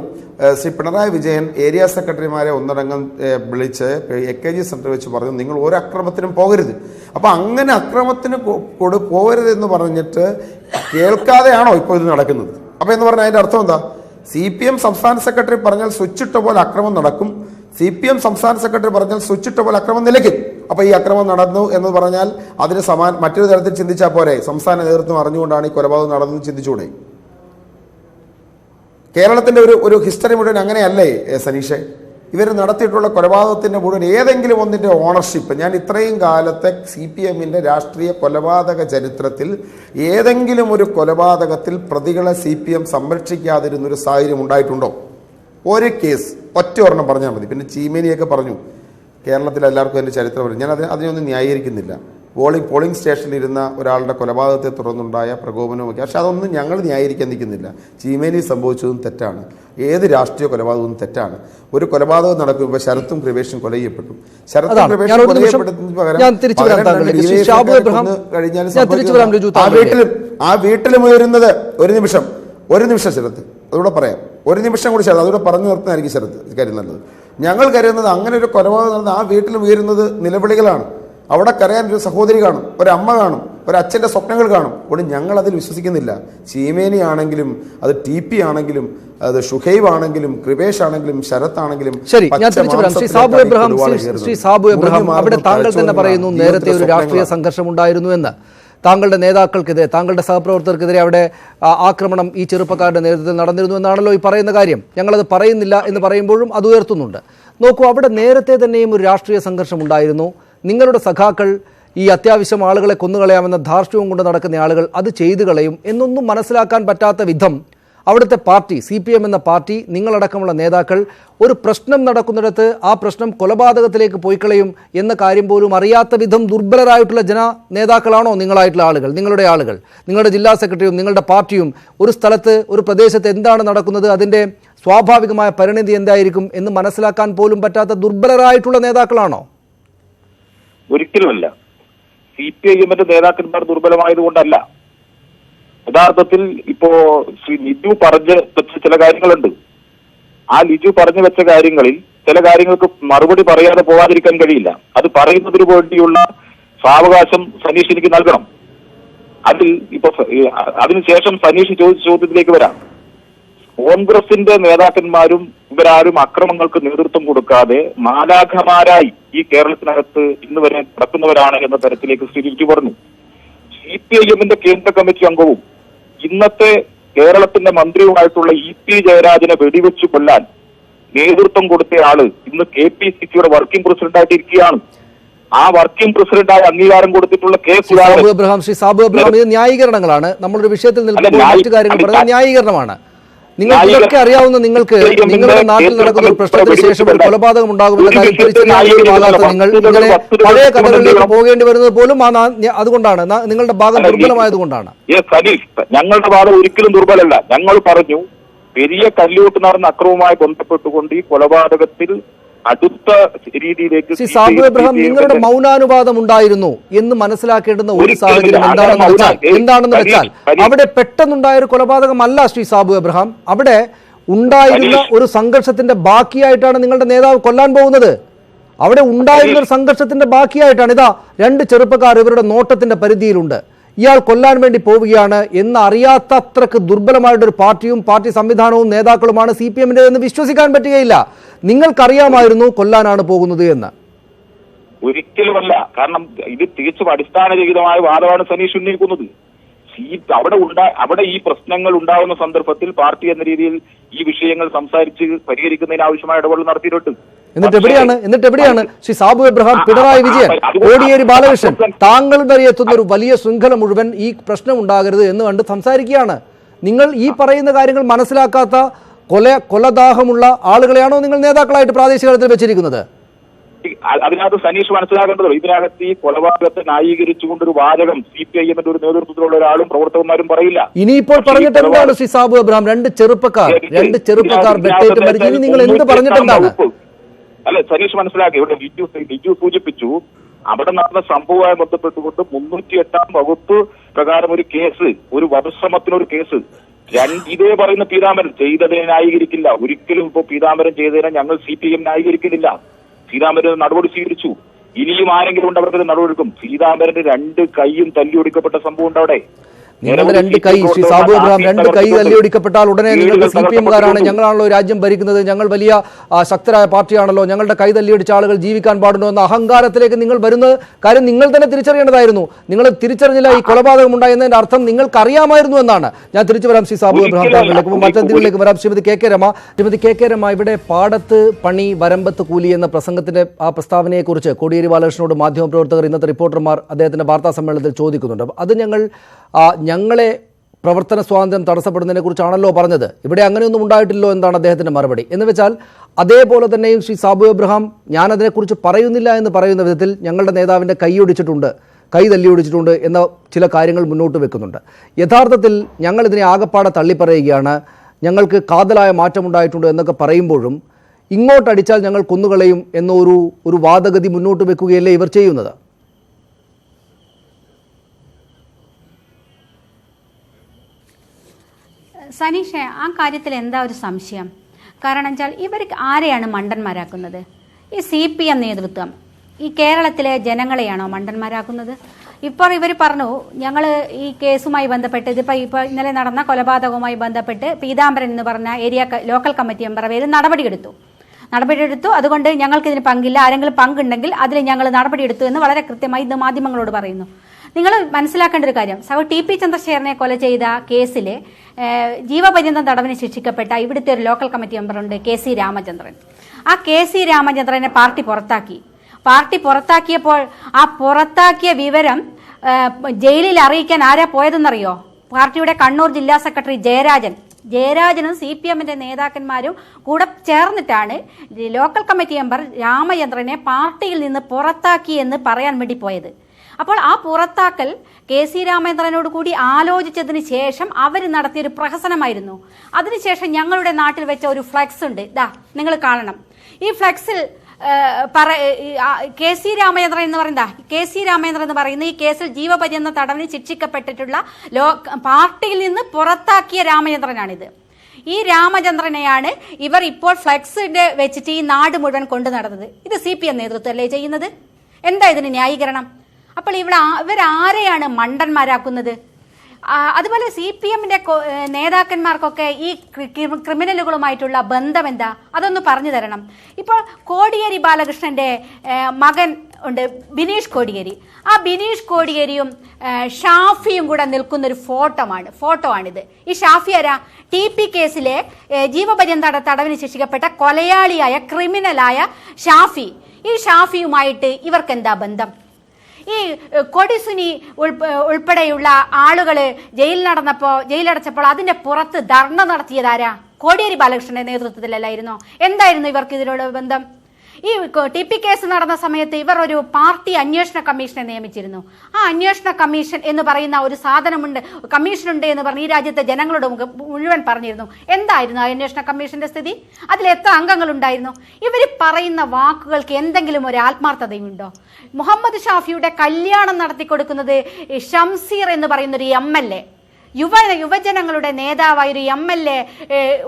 ശ്രീ പിണറായി വിജയൻ ഏരിയ സെക്രട്ടറിമാരെ ഒന്നടങ്കം വിളിച്ച് AKG സെന്റർ വെച്ച് പറഞ്ഞു നിങ്ങൾ ഒരു അക്രമത്തിനും പോകരുത്. അപ്പോൾ അങ്ങനെ അക്രമത്തിന് പോകരുത് എന്ന് പറഞ്ഞിട്ട് കേൾക്കാതെയാണോ ഇപ്പോൾ ഇത് നടക്കുന്നത്? അപ്പോൾ എന്ന് പറഞ്ഞാൽ അതിൻ്റെ അർത്ഥം എന്താ? CPM സംസ്ഥാന സെക്രട്ടറി പറഞ്ഞാൽ സ്വിച്ചിട്ട പോലെ അക്രമം നടക്കും, CPM സംസ്ഥാന സെക്രട്ടറി പറഞ്ഞാൽ സ്വിച്ചിട്ട പോലെ അക്രമം നിലയ്ക്കും. അപ്പോൾ ഈ അക്രമം നടന്നു എന്ന് പറഞ്ഞാൽ അതിന് മറ്റൊരു തരത്തിൽ ചിന്തിച്ചാൽ പോരെ? സംസ്ഥാന നേതൃത്വം അറിഞ്ഞുകൊണ്ടാണ് ഈ കൊലപാതകം നടന്നു ചിന്തിച്ചുകൂടെ? കേരളത്തിൻ്റെ ഒരു ഹിസ്റ്ററി മുഴുവൻ അങ്ങനെയല്ലേ സനീഷെ? ഇവർ നടത്തിയിട്ടുള്ള കൊലപാതകത്തിൻ്റെ മുഴുവൻ ഏതെങ്കിലും ഒന്നിൻ്റെ ഓണർഷിപ്പ്, ഞാൻ ഇത്രയും കാലത്തെ CPMൻ്റെ രാഷ്ട്രീയ കൊലപാതക ചരിത്രത്തിൽ ഏതെങ്കിലും ഒരു കൊലപാതകത്തിൽ പ്രതികളെ CPM സംരക്ഷിക്കാതിരുന്നൊരു സാഹചര്യം ഉണ്ടായിട്ടുണ്ടോ? ഒരു കേസ്, ഒറ്റ ഒരെണ്ണം പറഞ്ഞാൽ മതി. പിന്നെ ചീമേനിയൊക്കെ പറഞ്ഞു, കേരളത്തിൽ എല്ലാവർക്കും അതിൻ്റെ ചരിത്രം പറയും. ഞാൻ അതിനൊന്നും ന്യായീകരിക്കുന്നില്ല. പോളിംഗ് സ്റ്റേഷനിൽ ഇരുന്ന ഒരാളുടെ കൊലപാതകത്തെ തുടർന്നുണ്ടായ പ്രകോപനമൊക്കെ, പക്ഷെ അതൊന്നും ഞങ്ങൾ ന്യായീകരിക്കാൻ നിൽക്കുന്നില്ല. ചീമേനി സംഭവിച്ചതും തെറ്റാണ്, ഏത് രാഷ്ട്രീയ കൊലപാതകവും തെറ്റാണ്. ഒരു കൊലപാതകം നടക്കുമ്പോൾ ശരത്തും കൃപേഷും കൊല ചെയ്യപ്പെട്ടു. ശരത്തും കൃപേഷും ആ വീട്ടിലും ഉയരുന്നത് ഒരു നിമിഷം ശരത്ത്, അതുകൂടെ പറയാം, ഒരു നിമിഷം കൂടി ശരത്ത്, അതുകൂടെ പറഞ്ഞു നിർത്തുന്നതായിരിക്കും ശരത്ത് കരുതുന്നത്. ഞങ്ങൾ കരുതുന്നത് അങ്ങനെ ഒരു കൊലപാതകം നടന്ന ആ വീട്ടിലും ഉയരുന്നത് നിലവിളികളാണ്. അവിടെ കരയാൻ ഒരു സഹോദരി കാണും, ഒരമ്മ കാണും, ഒരച്ഛൻ്റെ സ്വപ്നങ്ങൾ കാണും. അതുകൊണ്ട് ഞങ്ങൾ അതിൽ വിശ്വസിക്കുന്നില്ല. ചീമേനി ആണെങ്കിലും അത് TP ആണെങ്കിലും അത് ഷുഹൈബ് ആണെങ്കിലും കൃപേഷ് ആണെങ്കിലും ശരത്ത് ആണെങ്കിലും. ശരി, ഞാൻ തിരിച്ചു വരാം. ശ്രീ സാബു എബ്രഹാം, അവിടെ താങ്കൾ തന്നെ പറയുന്നു നേരത്തെ ഒരു രാഷ്ട്രീയ സംഘർഷം ഉണ്ടായിരുന്നു എന്ന്. താങ്കളുടെ നേതാക്കൾക്കെതിരെ, താങ്കളുടെ സഹപ്രവർത്തകർക്കെതിരെ അവിടെ ആക്രമണം ഈ ചെറുപ്പക്കാരുടെ നേതൃത്വത്തിൽ നടന്നിരുന്നു എന്നാണല്ലോ ഈ പറയുന്ന കാര്യം. ഞങ്ങളത് പറയുന്നില്ല എന്ന് പറയുമ്പോഴും അത് ഉയർത്തുന്നുണ്ട്. നോക്കൂ, അവിടെ നേരത്തെ തന്നെയും ഒരു രാഷ്ട്രീയ സംഘർഷം ഉണ്ടായിരുന്നു. നിങ്ങളുടെ സഖാക്കൾ ഈ അത്യാവശ്യം ആളുകളെ കൊന്നുകളയാമെന്ന ധാർഷ്ട്യവും കൊണ്ട് നടക്കുന്ന ആളുകൾ അത് ചെയ്തു കളയും എന്നൊന്നും മനസ്സിലാക്കാൻ പറ്റാത്ത വിധം അവിടുത്തെ പാർട്ടി, CPM എന്ന പാർട്ടി, നിങ്ങളടക്കമുള്ള നേതാക്കൾ ഒരു പ്രശ്നം നടക്കുന്നിടത്ത് ആ പ്രശ്നം കൊലപാതകത്തിലേക്ക് പോയിക്കളയും എന്ന കാര്യം പോലും അറിയാത്ത വിധം ദുർബലരായിട്ടുള്ള നേതാക്കളാണോ നിങ്ങളായിട്ടുള്ള ആളുകൾ, നിങ്ങളുടെ ആളുകൾ, നിങ്ങളുടെ ജില്ലാ സെക്രട്ടറിയും നിങ്ങളുടെ പാർട്ടിയും ഒരു സ്ഥലത്ത് ഒരു പ്രദേശത്ത് എന്താണ് നടക്കുന്നത്, അതിൻ്റെ സ്വാഭാവികമായ പരിണിതി എന്തായിരിക്കും എന്ന് മനസ്സിലാക്കാൻ പോലും പറ്റാത്ത ദുർബലരായിട്ടുള്ള നേതാക്കളാണോ? ഒരിക്കലുമല്ല. CPIMന്റെ നേതാക്കന്മാർ ദുർബലമായതുകൊണ്ടല്ല. യഥാർത്ഥത്തിൽ ഇപ്പോ ശ്രീ ലിജു പറഞ്ഞു വെച്ച ചില കാര്യങ്ങളുണ്ട്. ആ ലിജു പറഞ്ഞു വെച്ച കാര്യങ്ങളിൽ ചില കാര്യങ്ങൾക്ക് മറുപടി പറയാതെ പോകാതിരിക്കാൻ കഴിയില്ല. അത് പറയുന്നതിന് വേണ്ടിയുള്ള സാവകാശം സനീഷ് എനിക്ക് നൽകണം. അതിനുശേഷം സനീഷ് ചോദിച്ച ചോദ്യത്തിലേക്ക് വരാം. കോൺഗ്രസിന്റെ നേതാക്കന്മാരും ഇവരാരും അക്രമങ്ങൾക്ക് നേതൃത്വം കൊടുക്കാതെ മാലാഖമാരായി ഈ കേരളത്തിനകത്ത് ഇന്ന് വരെ നടക്കുന്നവരാണ് എന്ന തരത്തിലേക്ക് ശ്രീ ലിജു പറഞ്ഞു. CPIMന്റെ കേന്ദ്ര കമ്മിറ്റി അംഗവും ഇന്നത്തെ കേരളത്തിന്റെ മന്ത്രിയുമായിട്ടുള്ള EP ജയരാജനെ വെടിവെച്ചു കൊല്ലാൻ നേതൃത്വം കൊടുത്തയാള് ഇന്ന് KPCCയുടെ വർക്കിംഗ് പ്രസിഡന്റായിട്ടിരിക്കുകയാണ്. ആ വർക്കിംഗ് പ്രസിഡന്റായി അംഗീകാരം കൊടുത്തിട്ടുള്ള ശ്രീ സാബു എബ്രഹാം, ഇത് ന്യായീകരണങ്ങളാണ്. നമ്മളൊരു വിഷയത്തിൽ നിൽക്കുമ്പോൾ മറ്റു കാര്യങ്ങൾ പറഞ്ഞാൽ ന്യായീകരണമാണ്. നിങ്ങൾക്ക് ഇതൊക്കെ അറിയാവുന്ന നിങ്ങൾക്ക് നിങ്ങളുടെ നാട്ടിൽ നടക്കുന്ന ഒരു പ്രശ്നത്തിന് ശേഷം ഒരു കൊലപാതകം ഉണ്ടാകുമെന്ന കാര്യം തിരിച്ചറിയാത്ത നിങ്ങൾ ഇങ്ങനെ പഴയ കഥകളിലേക്ക് പോകേണ്ടി വരുന്നത് പോലും അതുകൊണ്ടാണ്, നിങ്ങളുടെ ഭാഗം ദുർബലമായതുകൊണ്ടാണ്. ഞങ്ങളുടെ ഭാഗം ഒരിക്കലും ദുർബലമല്ല. ഞങ്ങൾ പറഞ്ഞു പെരിയ കല്ലുകൂട്ട് നടന്ന അക്രമവുമായി ബന്ധപ്പെട്ടുകൊണ്ട് ഈ കൊലപാതകത്തിൽ അടുത്ത രീതിയിലേക്ക് ശ്രീ സാബു എബ്രഹാം, നിങ്ങളുടെ മൗനാനുവാദം ഉണ്ടായിരുന്നു എന്ന് മനസ്സിലാക്കേണ്ടുന്ന ഒരു സാഹചര്യം എന്താണെന്ന് വെച്ചാൽ അവിടെ പെട്ടെന്നുണ്ടായ ഒരു കൊലപാതകമല്ല ശ്രീ സാബു എബ്രഹാം. അവിടെ ഉണ്ടായിരുന്ന ഒരു സംഘർഷത്തിന്റെ ബാക്കിയായിട്ടാണ് നിങ്ങളുടെ നേതാവ് കൊല്ലാൻ പോകുന്നത്. അവിടെ ഉണ്ടായിരുന്ന ഒരു സംഘർഷത്തിന്റെ ബാക്കിയായിട്ടാണ് ഇതാ 2 ചെറുപ്പക്കാർ ഇവരുടെ നോട്ടത്തിന്റെ പരിധിയിലുണ്ട്, ഇയാൾ കൊല്ലാൻ വേണ്ടി പോവുകയാണ് എന്ന് അറിയാത്ത അത്രക്ക് ദുർബലമായിട്ടൊരു പാർട്ടിയും പാർട്ടി സംവിധാനവും നേതാക്കളുമാണ് CPMന്റെ എന്ന് വിശ്വസിക്കാൻ പറ്റുകയില്ല. നിങ്ങൾക്കറിയാമായിരുന്നു കൊല്ലാനാണ് പോകുന്നത് എന്ന്. ഒരിക്കലുമല്ല. കാരണം ഇത് തികച്ചും അടിസ്ഥാനരഹിതമായ വാദമാണ് സനീഷ് ഉന്നയിക്കുന്നത്. അവിടെ ഈ പ്രശ്നങ്ങൾ ഉണ്ടാകുന്ന സന്ദർഭത്തിൽ പാർട്ടി എന്ന രീതിയിൽ ഈ വിഷയങ്ങൾ സംസാരിച്ച് പരിഹരിക്കുന്നതിന് ആവശ്യമായ ഇടപെടൽ നടത്തിയിട്ടുണ്ട്. എന്നിട്ട് എവിടെയാണ് ശ്രീ സാബു എബ്രഹാം, പിണറായി വിജയൻ, കോടിയേരി ബാലകൃഷ്ണൻ, താങ്കളുടെ എത്തുന്ന ഒരു വലിയ ശൃംഖല മുഴുവൻ ഈ പ്രശ്നം ഉണ്ടാകരുത് എന്ന് കണ്ട് സംസാരിക്കുകയാണ്. നിങ്ങൾ ഈ പറയുന്ന കാര്യങ്ങൾ മനസ്സിലാക്കാത്ത കൊലദാഹമുള്ള ആളുകളെയാണോ നിങ്ങൾ നേതാക്കളായിട്ട് പ്രാദേശിക തലത്തിൽ വെച്ചിരിക്കുന്നത്? അതിനകത്ത് സനീഷ് മനസ്സിലാക്കേണ്ടത് ഇതിനകത്ത് ഈ കൊലപാതകത്തെ ന്യായീകരിച്ചുകൊണ്ടൊരു വാചകം CPIMന്റെ ഒരു നേതൃത്വത്തിലുള്ള ഒരാളും പ്രവർത്തകന്മാരും പറയില്ല. ഇനിയിപ്പോൾ പറഞ്ഞിട്ട് എന്താണ് ശ്രീ സാബു എബ്രഹാം? 2 ചെറുപ്പക്കാർ വെട്ടേറ്റ് മരിച്ചു. നിങ്ങൾ എന്ത് പറഞ്ഞിട്ടെന്താണ്? അല്ല, സനീഷ് മനസ്സിലാക്കി. ഇവിടെ ലിജു സൂചിപ്പിച്ചു അവിടെ നടന്ന സംഭവവുമായി ബന്ധപ്പെട്ടുകൊണ്ട് 308 വകുപ്പ് പ്രകാരം ഒരു കേസ്, ഒരു വധശ്രമത്തിനൊരു കേസ്, ഇതേ പറയുന്ന പീതാംബരൻ ചെയ്തതിനെ ന്യായീകരിക്കില്ല. ഒരിക്കലും ഇപ്പൊ പീതാംബരൻ ചെയ്തതിനെ ഞങ്ങൾ CPM ന്യായീകരിക്കുന്നില്ല. പീതാംബരൻ നടപടി സ്വീകരിച്ചു. ഇനിയും ആരെങ്കിലും ഉണ്ട് അവർക്ക് നടപടിയെടുക്കും. പീതാംബരന്റെ 2 കൈയും തല്ലി ഒടിക്കപ്പെട്ട സംഭവം ഉണ്ട് അവിടെ. നിങ്ങളുടെ 2 കൈ, ശ്രീ സാബു എബ്രഹാം, 2 കൈ തല്ലിയൊടിക്കപ്പെട്ടാൽ ഉടനെ നിങ്ങൾക്ക് CPM-കാരാണ്, ഞങ്ങളാണല്ലോ രാജ്യം ഭരിക്കുന്നത്, ഞങ്ങൾ വലിയ ശക്തരായ പാർട്ടിയാണല്ലോ, ഞങ്ങളുടെ കൈ തല്ലിയൊടിച്ച ആളുകൾ ജീവിക്കാൻ പാടുണ്ടോ എന്ന അഹങ്കാരത്തിലേക്ക് നിങ്ങൾ വരുന്നത് കാര്യം നിങ്ങൾ തന്നെ തിരിച്ചറിയേണ്ടതായിരുന്നു. നിങ്ങൾ തിരിച്ചറിഞ്ഞില്ല ഈ കൊലപാതകം ഉണ്ടായെന്നതിന്റെ അർത്ഥം നിങ്ങൾക്ക് അറിയാമായിരുന്നു എന്നാണ്. ഞാൻ തിരിച്ചു വരാം ശ്രീ സാബു എബ്രഹാം താങ്കളിലേക്ക്. മറ്റെന്തെങ്കിലേക്ക് വരാം Shrimati K K Rama. Shrimati K K Rama, ഇവിടെ പാടത്ത് പണി വരമ്പത്ത് കൂലി എന്ന പ്രസംഗത്തിന്റെ ആ പ്രസ്താവനയെക്കുറിച്ച് കോടിയേരി ബാലകൃഷ്ണനോട് മാധ്യമപ്രവർത്തകർ, ഇന്നത്തെ റിപ്പോർട്ടർമാർ അദ്ദേഹത്തിന്റെ വാർത്താ സമ്മേളനത്തിൽ ചോദിക്കുന്നുണ്ട്. അത് ഞങ്ങളെ പ്രവർത്തന സ്വാതന്ത്ര്യം തടസ്സപ്പെടുന്നതിനെ കുറിച്ചാണല്ലോ പറഞ്ഞത്, ഇവിടെ അങ്ങനെയൊന്നും ഉണ്ടായിട്ടില്ലോ എന്നാണ് അദ്ദേഹത്തിന്റെ മറുപടി. എന്ന് വെച്ചാൽ അതേപോലെ തന്നെയും ശ്രീ സാബു എബ്രഹാം ഞാനതിനെക്കുറിച്ച് പറയുന്നില്ല എന്ന് പറയുന്ന വിധത്തിൽ ഞങ്ങളുടെ നേതാവിൻ്റെ കൈ തല്ലിയൊടിച്ചിട്ടുണ്ട് എന്ന ചില കാര്യങ്ങൾ മുന്നോട്ട് വെക്കുന്നുണ്ട്. യഥാർത്ഥത്തിൽ ഞങ്ങളിതിനെ ആകപ്പാടെ തള്ളിപ്പറയുകയാണ്, ഞങ്ങൾക്ക് കാതലായ മാറ്റമുണ്ടായിട്ടുണ്ട് എന്നൊക്കെ പറയുമ്പോഴും ഇങ്ങോട്ടടിച്ചാൽ ഞങ്ങൾ കൊന്നുകളയും എന്ന ഒരു വാദഗതി മുന്നോട്ട് വെക്കുകയല്ലേ ഇവർ ചെയ്യുന്നത്? സനീഷേ, ആ കാര്യത്തിൽ എന്താ ഒരു സംശയം? കാരണം വെച്ചാൽ ഇവർ ആരെയാണ് മണ്ടന്മാരാക്കുന്നത്? ഈ CPM നേതൃത്വം ഈ കേരളത്തിലെ ജനങ്ങളെയാണോ മണ്ടന്മാരാക്കുന്നത്? ഇപ്പോൾ ഇവർ പറഞ്ഞു ഞങ്ങൾ ഈ കേസുമായി ബന്ധപ്പെട്ട് ഇപ്പോൾ ഇന്നലെ നടന്ന കൊലപാതകവുമായി ബന്ധപ്പെട്ട് പീതാംബരൻ എന്ന് പറഞ്ഞ ലോക്കൽ കമ്മിറ്റി മെമ്പർ പേര് നടപടിയെടുത്തു, അതുകൊണ്ട് ഞങ്ങൾക്കിതിന് പങ്കില്ല, ആരെങ്കിലും പങ്കുണ്ടെങ്കിൽ അതിൽ ഞങ്ങൾ നടപടിയെടുത്തു എന്ന് വളരെ കൃത്യമായി ഇത് മാധ്യമങ്ങളോട് പറയുന്നു. നിങ്ങൾ മനസ്സിലാക്കേണ്ട ഒരു കാര്യം, TP ചന്ദ്രശേഖരനെ കൊല ചെയ്ത കേസിൽ ജീവപര്യന്തം തടവിന് ശിക്ഷിക്കപ്പെട്ട ഇവിടുത്തെ ഒരു ലോക്കൽ കമ്മിറ്റി മെമ്പറുണ്ട് KC രാമചന്ദ്രൻ. ആ KC രാമചന്ദ്രനെ പാർട്ടി പുറത്താക്കിയപ്പോൾ ആ പുറത്താക്കിയ വിവരം ജയിലിൽ അറിയിക്കാൻ ആരാ പോയതെന്നറിയോ? പാർട്ടിയുടെ കണ്ണൂർ ജില്ലാ സെക്രട്ടറി ജയരാജനും CPM-ന്റെ നേതാക്കന്മാരും കൂടെ ചേർന്നിട്ടാണ് ലോക്കൽ കമ്മിറ്റി മെമ്പർ രാമചന്ദ്രനെ പാർട്ടിയിൽ നിന്ന് പുറത്താക്കി എന്ന് പറയാൻ വേണ്ടി പോയത്. അപ്പോൾ ആ പുറത്താക്കൽ KC രാമചന്ദ്രനോട് കൂടി ആലോചിച്ചതിന് ശേഷം അവർ നടത്തിയൊരു പ്രഹസനമായിരുന്നു. അതിനുശേഷം ഞങ്ങളുടെ നാട്ടിൽ വെച്ച ഒരു ഫ്ലെക്സ് ഉണ്ട്, നിങ്ങൾ കാണണം. ഈ ഫ്ലെക്സിൽ KC രാമചന്ദ്രൻ എന്ന് പറയുന്ന ഈ കേസിൽ ജീവപര്യന്തം തടവിന് ശിക്ഷിക്കപ്പെട്ടിട്ടുള്ള പാർട്ടിയിൽ നിന്ന് പുറത്താക്കിയ രാമചന്ദ്രനാണിത്. ഈ രാമചന്ദ്രനെയാണ് ഇവർ ഇപ്പോൾ ഫ്ലെക്സിന്റെ വെച്ചിട്ട് ഈ നാട് മുഴുവൻ കൊണ്ടു നടന്നത്. ഇത് CPM നേതൃത്വമല്ലേ ചെയ്യുന്നത്? എന്താ ഇതിന് ന്യായീകരണം? അപ്പോൾ ഇവരാരെയാണ് മണ്ടന്മാരാക്കുന്നത്? അതുപോലെ CPM-ന്റെ നേതാക്കന്മാർക്കൊക്കെ ഈ ക്രിമിനലുകളുമായിട്ടുള്ള ബന്ധം എന്താ, അതൊന്ന് പറഞ്ഞു തരണം. ഇപ്പോൾ കോടിയേരി ബാലകൃഷ്ണന്റെ മകൻ ഉണ്ട് ബിനീഷ് കോടിയേരി. ആ ബിനീഷ് കോടിയേരിയും ഷാഫിയും കൂടെ നിൽക്കുന്ന ഒരു ഫോട്ടോ ആണിത്. ഈ ഷാഫി ആരാ? TP കേസിലെ ജീവപര്യന്തം തടവിന് ശിക്ഷിക്കപ്പെട്ട കൊലയാളിയായ ക്രിമിനലായ ഷാഫി. ഈ ഷാഫിയുമായിട്ട് ഇവർക്ക് എന്താ ബന്ധം? ഈ കൊടിസുനി ഉൾപ്പെടെയുള്ള ആളുകൾ ജയിലടച്ചപ്പോൾ അതിന്റെ പുറത്ത് ധർണ നടത്തിയതാരാ? കോടിയേരി ബാലകൃഷ്ണന്റെ നേതൃത്വത്തിലല്ലായിരുന്നോ? എന്തായിരുന്നു ഇവർക്ക് ഇതിലുള്ള ബന്ധം? ഈ TP കേസ് നടന്ന സമയത്ത് ഇവർ ഒരു പാർട്ടി അന്വേഷണ കമ്മീഷനെ നിയമിച്ചിരുന്നു. ആ അന്വേഷണ കമ്മീഷൻ എന്ന് പറയുന്ന ഒരു കമ്മീഷനുണ്ട് എന്ന് പറഞ്ഞ് ഈ രാജ്യത്തെ ജനങ്ങളോട് മുഴുവൻ പറഞ്ഞിരുന്നു. എന്തായിരുന്നു ആ അന്വേഷണ കമ്മീഷന്റെ സ്ഥിതി? അതിൽ എത്ര അംഗങ്ങൾ ഉണ്ടായിരുന്നു? ഇവർ പറയുന്ന വാക്കുകൾക്ക് എന്തെങ്കിലും ഒരു ആത്മാർത്ഥതയുണ്ടോ? മുഹമ്മദ് ഷാഫിയുടെ കല്യാണം നടത്തിക്കൊടുക്കുന്നത് ഷംസീർ എന്ന് പറയുന്ന ഒരു MLA, യുവജനങ്ങളുടെ നേതാവായ ഒരു MLA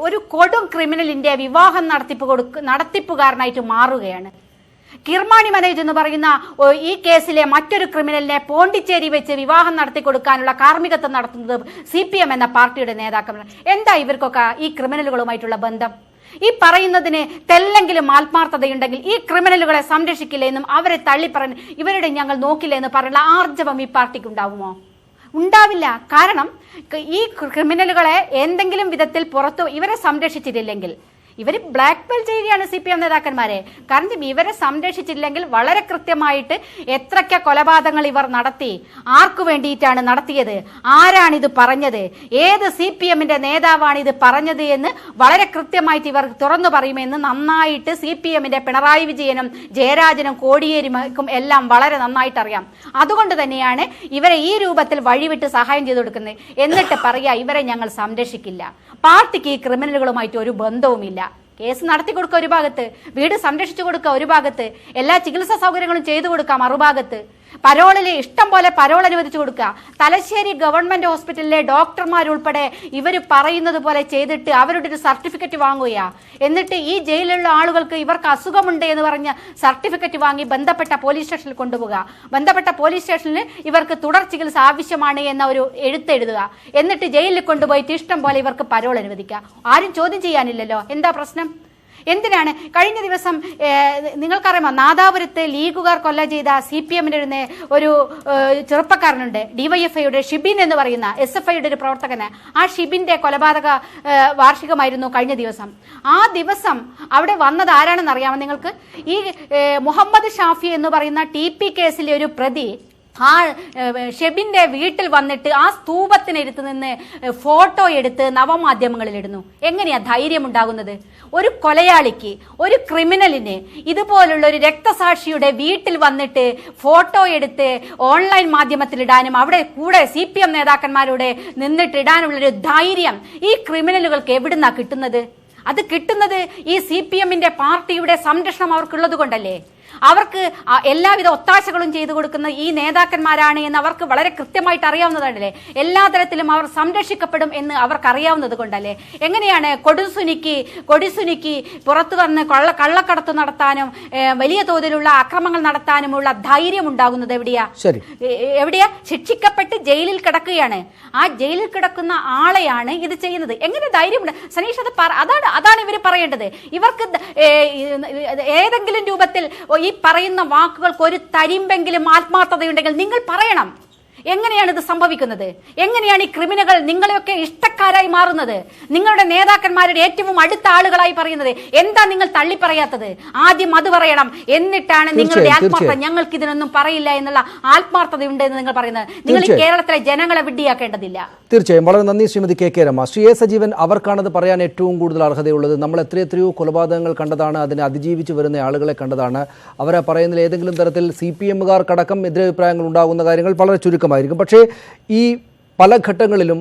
ഒരു കൊടും ക്രിമിനലിന്റെ വിവാഹം നടത്തിപ്പുകാരനായിട്ട് മാറുകയാണ്. കിർമാണി മനോജ് എന്ന് പറയുന്ന ഈ കേസിലെ മറ്റൊരു ക്രിമിനലിനെ പോണ്ടിച്ചേരി വെച്ച് വിവാഹം നടത്തിക്കൊടുക്കാനുള്ള കാർമ്മികത്വം നടത്തുന്നത് CPM എന്ന പാർട്ടിയുടെ നേതാക്കൾ. എന്താ ഇവർക്കൊക്കെ ഈ ക്രിമിനലുകളുമായിട്ടുള്ള ബന്ധം? ഈ പറയുന്നതിന് തെല്ലെങ്കിലും ആത്മാർത്ഥതയുണ്ടെങ്കിൽ ഈ ക്രിമിനലുകളെ സംരക്ഷിക്കില്ല എന്നും അവരെ തള്ളിപ്പറഞ്ഞ് ഇവരുടെ ഞങ്ങൾ നോക്കില്ല എന്ന് പറയുന്ന ആർജവം ഈ പാർട്ടിക്ക് ഉണ്ടാവുമോ? ഉണ്ടാവില്ല. കാരണം ഈ ക്രിമിനലുകളെ എന്തെങ്കിലും വിധത്തിൽ ഇവരെ സംരക്ഷിച്ചിട്ടില്ലെങ്കിൽ ഇവർ ബ്ലാക്ക് മെയിൽ ചെയ്യുകയാണ് CPM നേതാക്കന്മാരെ. കാരണം ഇവരെ സംരക്ഷിച്ചില്ലെങ്കിൽ വളരെ കൃത്യമായിട്ട് എത്രയ്ക്ക് കൊലപാതകങ്ങൾ ഇവർ നടത്തി, ആർക്കു വേണ്ടിയിട്ടാണ് നടത്തിയത്, ആരാണിത് പറഞ്ഞത്, ഏത് CPM-ന്റെ നേതാവാണ് ഇത് പറഞ്ഞത് എന്ന് വളരെ കൃത്യമായിട്ട് ഇവർ തുറന്നു പറയുമെന്ന് നന്നായിട്ട് CPM-ന്റെ പിണറായി വിജയനും ജയരാജനും കോടിയേരിക്കും എല്ലാം വളരെ നന്നായിട്ട് അറിയാം. അതുകൊണ്ട് തന്നെയാണ് ഇവരെ ഈ രൂപത്തിൽ വഴിവിട്ട് സഹായം ചെയ്തു കൊടുക്കുന്നത്. എന്നിട്ട് പറയാ ഇവരെ ഞങ്ങൾ സംരക്ഷിക്കില്ല, പാർട്ടിക്ക് ഈ ക്രിമിനലുകളുമായിട്ട് ഒരു ബന്ധവുമില്ല. കേസ് നടത്തി കൊടുക്കുക ഒരു ഭാഗത്ത്, വീട് സംരക്ഷിച്ചു കൊടുക്കുക ഒരു ഭാഗത്ത്, എല്ലാ ചികിത്സാ സൗകര്യങ്ങളും ചെയ്തു കൊടുക്കാം മറുഭാഗത്ത്, പരോളിൽ ഇഷ്ടം പോലെ പരോൾ അനുവദിച്ചു കൊടുക്കുക. തലശ്ശേരി ഗവൺമെന്റ് ഹോസ്പിറ്റലിലെ ഡോക്ടർമാരുൾപ്പെടെ ഇവർ പറയുന്നത് പോലെ ചെയ്തിട്ട് അവരുടെ ഒരു സർട്ടിഫിക്കറ്റ് വാങ്ങുക. എന്നിട്ട് ഈ ജയിലിലുള്ള ആളുകൾക്ക് ഇവർക്ക് അസുഖമുണ്ട് എന്ന് പറഞ്ഞ സർട്ടിഫിക്കറ്റ് വാങ്ങി ബന്ധപ്പെട്ട പോലീസ് സ്റ്റേഷനിൽ കൊണ്ടുപോകുക. ബന്ധപ്പെട്ട പോലീസ് സ്റ്റേഷനിൽ ഇവർക്ക് തുടർ ചികിത്സ ആവശ്യമാണ് എന്ന ഒരു എഴുത്തെഴുതുക. എന്നിട്ട് ജയിലിൽ കൊണ്ടുപോയിട്ട് ഇഷ്ടം പോലെ ഇവർക്ക് പരോൾ അനുവദിക്കുക. ആരും ചോദ്യം ചെയ്യാനില്ലല്ലോ. എന്താ പ്രശ്നം? എന്തിനാണ്? കഴിഞ്ഞ ദിവസം നിങ്ങൾക്കറിയാമോ, നാദാപുരത്ത് ലീഗുകാർ കൊല ചെയ്ത CPM-ന്റെ ഒരു ചെറുപ്പക്കാരനുണ്ട്, DYFIയുടെ ഷിബിൻ എന്ന് പറയുന്ന SFIയുടെ ഒരു പ്രവർത്തകന്. ആ ഷിബിന്റെ കൊലപാതക വാർഷികമായിരുന്നു കഴിഞ്ഞ ദിവസം. ആ ദിവസം അവിടെ വന്നത് ആരാണെന്ന് അറിയാമോ നിങ്ങൾക്ക്? ഈ മുഹമ്മദ് ഷാഫി എന്ന് പറയുന്ന TP കേസിലെ ഒരു പ്രതി ആ ഷെബിന്റെ വീട്ടിൽ വന്നിട്ട് ആ സ്തൂപത്തിനടുത്ത് നിന്ന് ഫോട്ടോ എടുത്ത് നവമാധ്യമങ്ങളിൽ ഇടുന്നു. എങ്ങനെയാ ധൈര്യം ഉണ്ടാകുന്നത്? ഒരു കൊലയാളിക്ക്, ഒരു ക്രിമിനലിന് ഇതുപോലുള്ള ഒരു രക്തസാക്ഷിയുടെ വീട്ടിൽ വന്നിട്ട് ഫോട്ടോ എടുത്ത് ഓൺലൈൻ മാധ്യമത്തിൽ ഇടാനും അവിടെ കൂടെ CPM നേതാക്കന്മാരോട് നിന്നിട്ട് ഇടാനുള്ളൊരു ധൈര്യം ഈ ക്രിമിനലുകൾക്ക് എവിടുന്നാ കിട്ടുന്നത്? അത് കിട്ടുന്നത് ഈ CPM-ന്റെ പാർട്ടിയുടെ സംരക്ഷണം അവർക്കുള്ളത് കൊണ്ടല്ലേ. അവർക്ക് എല്ലാവിധ ഒത്താശകളും ചെയ്തു കൊടുക്കുന്ന ഈ നേതാക്കന്മാരാണ് എന്ന് അവർക്ക് വളരെ കൃത്യമായിട്ട് അറിയാവുന്നതാണല്ലേ. എല്ലാ തരത്തിലും അവർ സംരക്ഷിക്കപ്പെടും എന്ന് അവർക്ക് അറിയാവുന്നത് കൊണ്ടല്ലേ. എങ്ങനെയാണ് കൊടിസുനിക്ക് പുറത്തു വന്ന് കള്ളക്കടത്ത് നടത്താനും വലിയ തോതിലുള്ള അക്രമങ്ങൾ നടത്താനുമുള്ള ധൈര്യം ഉണ്ടാകുന്നത് എവിടെയാ? ശിക്ഷിക്കപ്പെട്ട് ജയിലിൽ കിടക്കുകയാണ്. ആ ജയിലിൽ കിടക്കുന്ന ആളെയാണ് ഇത് ചെയ്യുന്നത്. എങ്ങനെ ധൈര്യമുണ്ട് സനീഷ്? അതാണ് ഇവർ പറയേണ്ടത്. ഇവർക്ക് ഏതെങ്കിലും രൂപത്തിൽ ഈ പറയുന്ന വാക്കുകൾക്ക് ഒരു തരിമ്പെങ്കിലും ആത്മാർത്ഥതയുണ്ടെങ്കിൽ നിങ്ങൾ പറയണം. എങ്ങനെയാണ് ഇത് സംഭവിക്കുന്നത്? എങ്ങനെയാണ് ഈ ക്രിമിനലുകൾ നിങ്ങളെയൊക്കെ ഇഷ്ടക്കാരായി മാറുന്നത്? നിങ്ങളുടെ നേതാക്കന്മാരുടെ ഏറ്റവും അടുത്ത ആളുകളായി പറയുന്നത് എന്താ നിങ്ങൾ തള്ളി പറയാത്തത്? ആദ്യം അത് പറയണം. എന്നിട്ടാണ് നിങ്ങളുടെ ആത്മാർത്ഥത. ഞങ്ങൾക്ക് ഇതിനൊന്നും പറയില്ല എന്നുള്ള ആത്മാർത്ഥതയുണ്ട് എന്ന് നിങ്ങൾ പറയുന്നത്. നിങ്ങൾ ഈ കേരളത്തിലെ ജനങ്ങളെ വിഡ്ഢിയാക്കേണ്ടതില്ല. തീർച്ചയായും. വളരെ നന്ദി ശ്രീമതി കെ രമ. ശ്രീ എ സജീവൻ, അവർക്കാണത് പറയാൻ ഏറ്റവും കൂടുതൽ അർഹതയുള്ളത്. നമ്മൾ എത്രയോ കൊലപാതകങ്ങൾ കണ്ടതാണ്, അതിനെ അതിജീവിച്ച് വരുന്ന ആളുകളെ കണ്ടതാണ്. അവരെ പറയുന്നതിൽ ഏതെങ്കിലും തരത്തിൽ CPM-കാർക്കടക്കം എതിരഭിപ്രായങ്ങൾ ഉണ്ടാകുന്ന കാര്യങ്ങൾ വളരെ ചുരുക്കമായിരിക്കും. പക്ഷേ ഈ പല ഘട്ടങ്ങളിലും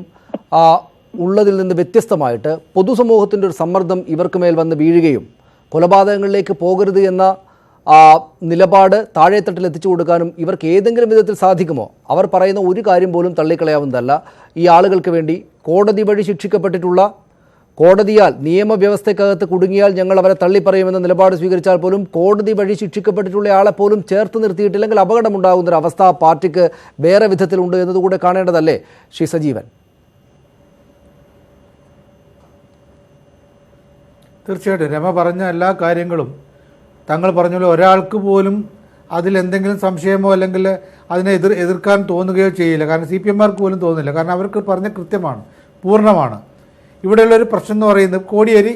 ഉള്ളതിൽ നിന്ന് വ്യത്യസ്തമായിട്ട് പൊതുസമൂഹത്തിൻ്റെ ഒരു സമ്മർദ്ദം ഇവർക്ക് മേൽ വന്ന് വീഴുകയും കൊലപാതകങ്ങളിലേക്ക് പോകരുത് എന്ന നിലപാട് താഴെത്തട്ടിൽ എത്തിച്ചു കൊടുക്കാനും ഇവർക്ക് ഏതെങ്കിലും വിധത്തിൽ സാധിക്കുമോ? അവർ പറയുന്ന ഒരു കാര്യം പോലും തള്ളിക്കളയാവുന്നതല്ല. ഈ ആളുകൾക്ക് വേണ്ടി കോടതി വഴി ശിക്ഷിക്കപ്പെട്ടിട്ടുള്ള, കോടതിയാൽ നിയമവ്യവസ്ഥയ്ക്കകത്ത് കുടുങ്ങിയാൽ ഞങ്ങൾ അവരെ തള്ളിപ്പറയുമെന്ന നിലപാട് സ്വീകരിച്ചാൽ പോലും കോടതി വഴി ശിക്ഷിക്കപ്പെട്ടിട്ടുള്ള ആളെ പോലും ചേർത്ത് നിർത്തിയിട്ടില്ലെങ്കിൽ അപകടമുണ്ടാകുന്നൊരവസ്ഥ പാർട്ടിക്ക് വേറെ വിധത്തിലുണ്ട് എന്നതുകൂടെ കാണേണ്ടതല്ലേ ശ്രീ സജീവൻ? തീർച്ചയായിട്ടും രമ പറഞ്ഞ എല്ലാ കാര്യങ്ങളും താങ്കൾ പറഞ്ഞ ഒരാൾക്ക് പോലും അതിലെന്തെങ്കിലും സംശയമോ അല്ലെങ്കിൽ അതിനെ എതിർക്കാൻ തോന്നുകയോ ചെയ്യില്ല. കാരണം CPM-മാർക്ക് പോലും തോന്നുന്നില്ല. കാരണം അവർക്ക് പറഞ്ഞ കൃത്യമാണ്, പൂർണ്ണമാണ്. ഇവിടെയുള്ളൊരു പ്രശ്നം എന്ന് പറയുന്നത് കോടിയേരി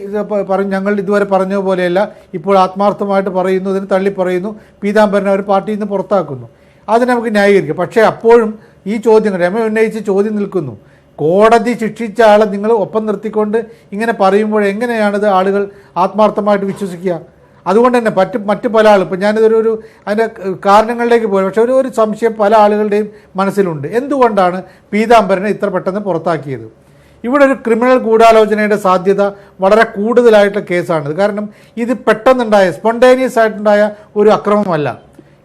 ഞങ്ങൾ ഇതുവരെ പറഞ്ഞ പോലെയല്ല, ഇപ്പോൾ ആത്മാർത്ഥമായിട്ട് പറയുന്നു, അതിന് തള്ളി പറയുന്നു, പീതാംബരനെ അവർ പാർട്ടിയിൽ നിന്ന് പുറത്താക്കുന്നു. അത് നമുക്ക് ന്യായീകരിക്കാം. പക്ഷേ അപ്പോഴും ഈ ചോദ്യങ്ങൾ രമ ഉന്നയിച്ച ചോദ്യം നിൽക്കുന്നു. കോടതി ശിക്ഷിച്ച ആളെ നിങ്ങൾ ഒപ്പം നിർത്തിക്കൊണ്ട് ഇങ്ങനെ പറയുമ്പോൾ എങ്ങനെയാണിത് ആളുകൾ ആത്മാർത്ഥമായിട്ട് വിശ്വസിക്കുക? അതുകൊണ്ട് തന്നെ മറ്റ് പല ആളുകൾ, ഇപ്പം ഞാനിതൊരു അതിൻ്റെ കാരണങ്ങളിലേക്ക് പോയി, പക്ഷേ ഒരു സംശയം പല ആളുകളുടെയും മനസ്സിലുണ്ട്. എന്തുകൊണ്ടാണ് പീതാംബരനെ ഇത്ര പെട്ടെന്ന് പുറത്താക്കിയത്? ഇവിടെ ഒരു ക്രിമിനൽ ഗൂഢാലോചനയുടെ സാധ്യത വളരെ കൂടുതലായിട്ടുള്ള കേസാണിത്. കാരണം ഇത് പെട്ടെന്നുണ്ടായ സ്പോണ്ടേനിയസ് ആയിട്ടുണ്ടായ ഒരു അക്രമമല്ല.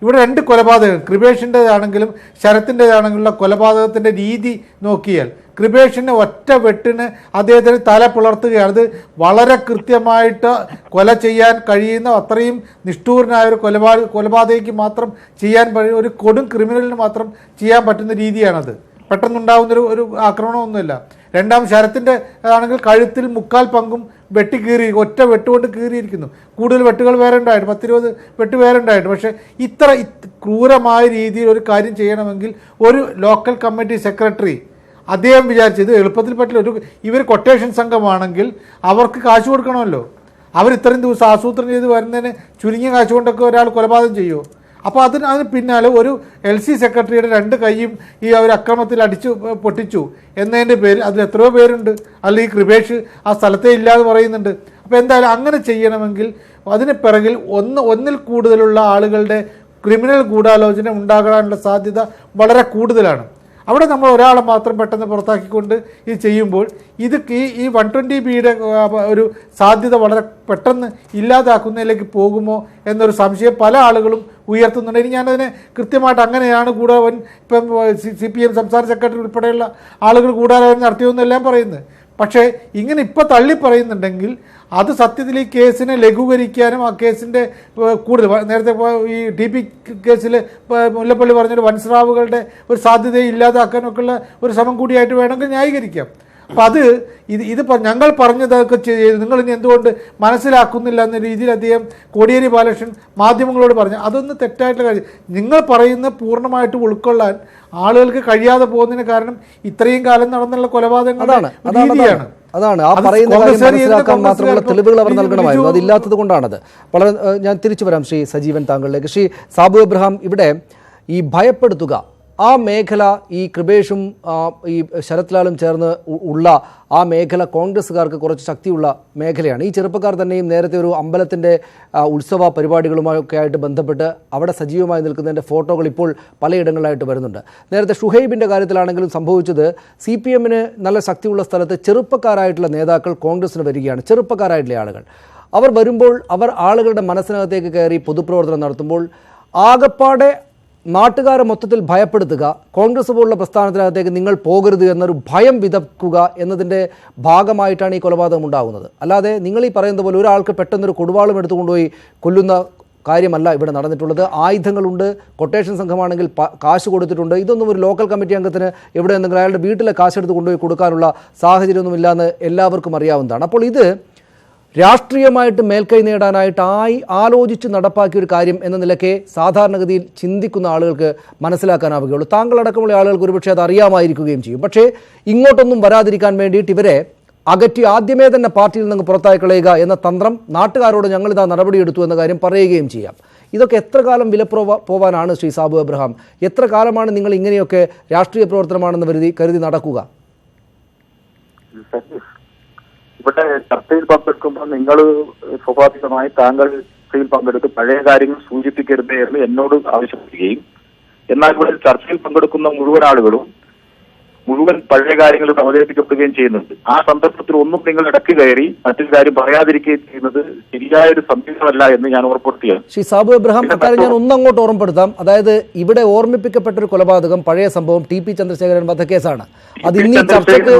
ഇവിടെ 2 കൊലപാതകം, കൃപേഷിൻ്റെതാണെങ്കിലും ശരത്തിൻ്റെതാണെങ്കിലുള്ള കൊലപാതകത്തിൻ്റെ രീതി നോക്കിയാൽ കൃപേഷിനെ ഒറ്റ വെട്ടിന് അദ്ദേഹത്തിന് തല പിളർത്തുകയാണ്. അത് വളരെ കൃത്യമായിട്ട് കൊല ചെയ്യാൻ കഴിയുന്ന അത്രയും നിഷ്ഠൂരനായ ഒരു കൊലപാതകയ്ക്ക് മാത്രം ചെയ്യാൻ ഒരു കൊടും ക്രിമിനലിന് മാത്രം ചെയ്യാൻ പറ്റുന്ന രീതിയാണത്. പെട്ടെന്നുണ്ടാകുന്നൊരു ആക്രമണമൊന്നുമില്ല. രണ്ടാം ശരത്തിൻ്റെ ആണെങ്കിൽ കഴുത്തിൽ 3/4 പങ്കും വെട്ടിക്കീറി, ഒറ്റ വെട്ടുകൊണ്ട് കീറിയിരിക്കുന്നു. കൂടുതൽ വെട്ടുകൾ വേറെ ഉണ്ടായിട്ട് 10-20 വെട്ട് വേറെ ഉണ്ടായിട്ട്. പക്ഷേ ഇത്ര ക്രൂരമായ രീതിയിൽ ഒരു കാര്യം ചെയ്യണമെങ്കിൽ ഒരു ലോക്കൽ കമ്മിറ്റി സെക്രട്ടറി അദ്ദേഹം വിചാരിച്ചത് എളുപ്പത്തിൽ പറ്റില്ല. ഇവർ കൊട്ടേഷൻ സംഘമാണെങ്കിൽ അവർക്ക് കാശ് കൊടുക്കണമല്ലോ. അവർ ഇത്രയും ദിവസം ആസൂത്രണം ചെയ്ത് വരുന്നതിന് ചുരുങ്ങിയ കാശ് കൊണ്ടൊക്കെ ഒരാൾ കൊലപാതകം ചെയ്യുമോ? അപ്പോൾ അതിന് പിന്നാലെ ഒരു LC സെക്രട്ടറിയുടെ 2 കൈയും ഈ ഒരു അക്രമത്തിൽ അടിച്ചു പൊട്ടിച്ചു എന്നതിൻ്റെ പേരിൽ അതിൽ എത്രയോ പേരുണ്ട്. അല്ലെങ്കിൽ കൃപേഷ് ആ സ്ഥലത്തേ ഇല്ലാതെ പറയുന്നുണ്ട്. അപ്പോൾ എന്തായാലും അങ്ങനെ ചെയ്യണമെങ്കിൽ അതിന് പിറകിൽ ഒന്നിൽ കൂടുതലുള്ള ആളുകളുടെ ക്രിമിനൽ ഗൂഢാലോചന ഉണ്ടാകാനുള്ള സാധ്യത വളരെ കൂടുതലാണ്. അവിടെ നമ്മൾ ഒരാളെ മാത്രം പെട്ടെന്ന് പുറത്താക്കിക്കൊണ്ട് ഇത് ചെയ്യുമ്പോൾ ഇത് ഈ 120B ഒരു സാധ്യത വളരെ പെട്ടെന്ന് ഇല്ലാതാക്കുന്നതിലേക്ക് പോകുമോ എന്നൊരു സംശയം പല ആളുകളും ഉയർത്തുന്നുണ്ട്. ഇനി ഞാനതിനെ കൃത്യമായിട്ട് അങ്ങനെയാണ് കൂടാൻ ഇപ്പം CPM സംസ്ഥാന സെക്രട്ടറി ഉൾപ്പെടെയുള്ള ആളുകൾ കൂടാലോചന നടത്തിയെന്നെല്ലാം പറയുന്നത്. പക്ഷേ ഇങ്ങനെ ഇപ്പോൾ തള്ളി പറയുന്നുണ്ടെങ്കിൽ അത് സത്യത്തിൽ ഈ കേസിനെ ലഘൂകരിക്കാനും ആ കേസിൻ്റെ കൂടുതൽ നേരത്തെ ഈ TP കേസിൽ മുല്ലപ്പള്ളി പറഞ്ഞൊരു വൻസ്രാവുകളുടെ ഒരു സാധ്യതയെ ഇല്ലാതാക്കാനൊക്കെ ഉള്ള ഒരു ശ്രമം കൂടിയായിട്ട് വേണമെങ്കിൽ ന്യായീകരിക്കാം. അപ്പം അത് ഇതിപ്പോൾ ഞങ്ങൾ പറഞ്ഞതൊക്കെ ചെയ്ത് നിങ്ങൾ ഇനി എന്തുകൊണ്ട് മനസ്സിലാക്കുന്നില്ല എന്ന രീതിയിൽ അദ്ദേഹം കോടിയേരി ബാലകൃഷ്ണൻ മാധ്യമങ്ങളോട് പറഞ്ഞു. അതൊന്ന് തെറ്റായിട്ടുള്ള കാര്യം. നിങ്ങൾ പറയുന്ന പൂർണ്ണമായിട്ട് ഉൾക്കൊള്ളാൻ ആളുകൾക്ക് കഴിയാതെ പോകുന്നതിന് കാരണം ഇത്രയും കാലം നടന്നുള്ള കൊലപാതകങ്ങളുടെ രീതിയാണ്. അതാണ് ആ പറയുന്ന കാര്യം മനസ്സിലാക്കാൻ മാത്രമുള്ള തെളിവുകൾ അവർ നൽകണമായിരുന്നു. അതില്ലാത്തത് കൊണ്ടാണത്. വളരെ ഞാൻ തിരിച്ചു വരാം ശ്രീ സജീവൻ താങ്കളിലേക്ക്. ശ്രീ സാബു എബ്രഹാം, ഇവിടെ ഈ ഭയപ്പെടുത്തുക ആ മേഖല ഈ കൃപേഷും ഈ ശരത് ലാലും ചേർന്ന് ഉള്ള ആ മേഖല കോൺഗ്രസ്സുകാർക്ക് കുറച്ച് ശക്തിയുള്ള മേഖലയാണ്. ഈ ചെറുപ്പക്കാർ തന്നെയും നേരത്തെ ഒരു അമ്പലത്തിൻ്റെ ഉത്സവ പരിപാടികളുമൊക്കെ ആയിട്ട് ബന്ധപ്പെട്ട് അവിടെ സജീവമായി നിൽക്കുന്നതിൻ്റെ ഫോട്ടോകൾ ഇപ്പോൾ പലയിടങ്ങളിലായിട്ട് വരുന്നുണ്ട്. നേരത്തെ ഷുഹൈബിൻ്റെ കാര്യത്തിലാണെങ്കിലും സംഭവിച്ചത് CPMന് നല്ല ശക്തിയുള്ള സ്ഥലത്ത് ചെറുപ്പക്കാരായിട്ടുള്ള നേതാക്കൾ കോൺഗ്രസ്സിന് വരികയാണ്. ചെറുപ്പക്കാരായിട്ടുള്ള ആളുകൾ അവർ വരുമ്പോൾ അവർ ആളുകളുടെ മനസ്സിനകത്തേക്ക് കയറി പൊതുപ്രവർത്തനം നടത്തുമ്പോൾ ആകപ്പാടെ നാട്ടുകാരെ മൊത്തത്തിൽ ഭയപ്പെടുത്തുക, കോൺഗ്രസ് പോലുള്ള പ്രസ്ഥാനത്തിനകത്തേക്ക് നിങ്ങൾ പോകരുത് എന്നൊരു ഭയം വിതക്കുക എന്നതിൻ്റെ ഭാഗമായിട്ടാണ് ഈ കൊലപാതകം ഉണ്ടാകുന്നത്. അല്ലാതെ നിങ്ങൾ ഈ പറയുന്നത് പോലെ ഒരാൾക്ക് പെട്ടെന്നൊരു കൊടുവാളും എടുത്തുകൊണ്ടുപോയി കൊല്ലുന്ന കാര്യമല്ല ഇവിടെ നടന്നിട്ടുള്ളത്. ആയുധങ്ങളുണ്ട്, കൊട്ടേഷൻ സംഘമാണെങ്കിൽ കാശ് കൊടുത്തിട്ടുണ്ട്. ഇതൊന്നും ഒരു ലോക്കൽ കമ്മിറ്റി അംഗത്തിന് എവിടെ നിന്നെങ്കിലും അയാളുടെ വീട്ടിലെ കാശെടുത്ത് കൊണ്ടുപോയി കൊടുക്കാനുള്ള സാഹചര്യമൊന്നുമില്ലാന്ന് എല്ലാവർക്കും അറിയാവുന്നതാണ്. അപ്പോൾ ഇത് രാഷ്ട്രീയമായിട്ട് മേൽക്കൈ നേടാനായിട്ട് ആലോചിച്ച് നടപ്പാക്കിയ ഒരു കാര്യം എന്ന നിലയ്ക്ക് സാധാരണഗതിയിൽ ചിന്തിക്കുന്ന ആളുകൾക്ക് മനസ്സിലാക്കാനാവുകയുള്ളൂ. താങ്കളടക്കമുള്ള ആളുകൾക്ക് ഒരുപക്ഷെ അത് അറിയാമായിരിക്കുകയും ചെയ്യും. പക്ഷേ ഇങ്ങോട്ടൊന്നും വരാതിരിക്കാൻ വേണ്ടിയിട്ട് ഇവരെ അകറ്റി ആദ്യമേ തന്നെ പാർട്ടിയിൽ നിന്ന് പുറത്തായി കളയുക എന്ന തന്ത്രം നാട്ടുകാരോട് ഞങ്ങളിതാ നടപടിയെടുത്തു എന്ന കാര്യം പറയുകയും ചെയ്യാം. ഇതൊക്കെ എത്ര കാലം പോവാനാണ് ശ്രീ സാബു എബ്രഹാം? എത്ര കാലമാണ് നിങ്ങൾ ഇങ്ങനെയൊക്കെ രാഷ്ട്രീയ പ്രവർത്തനമാണെന്ന് കരുതി നടക്കുക? ഇവിടെ ചർച്ചയിൽ പങ്കെടുക്കുമ്പോൾ നിങ്ങൾ സ്വാഭാവികമായി താങ്കൾ ചർച്ചയിൽ പങ്കെടുത്ത് പഴയ കാര്യങ്ങൾ സൂചിപ്പിക്കരുത് എന്ന് എന്നോട് ആവശ്യപ്പെടുകയും എന്നാൽ ഇവിടെ ചർച്ചയിൽ പങ്കെടുക്കുന്ന മുഴുവൻ ആളുകളും മുഴുവൻ പഴയ കാര്യങ്ങൾ അവതരിപ്പിക്കപ്പെടുകയും ചെയ്യുന്നുണ്ട്. ആ സന്ദർഭത്തിൽ ഒന്നും നിങ്ങൾ ഇടയ്ക്ക് കയറി മറ്റൊരു കാര്യം പറയാതിരിക്കുകയും ചെയ്യുന്നത് ശരിയായ ഒരു സമീപനമല്ല എന്ന് ഞാൻ ഉറപ്പെടുത്തിയാണ്. ശ്രീ സാബു എബ്രഹാം, അക്കാര്യം ഞാൻ ഒന്നങ്ങോട്ട് ഓർമ്മപ്പെടുത്താം. അതായത് ഇവിടെ ഓർമ്മിപ്പിക്കപ്പെട്ട ഒരു കൊലപാതകം, പഴയ സംഭവം TP ചന്ദ്രശേഖരൻ വധക്കേസാണ്. അത് ഇന്ന് ചർച്ചയ്ക്ക്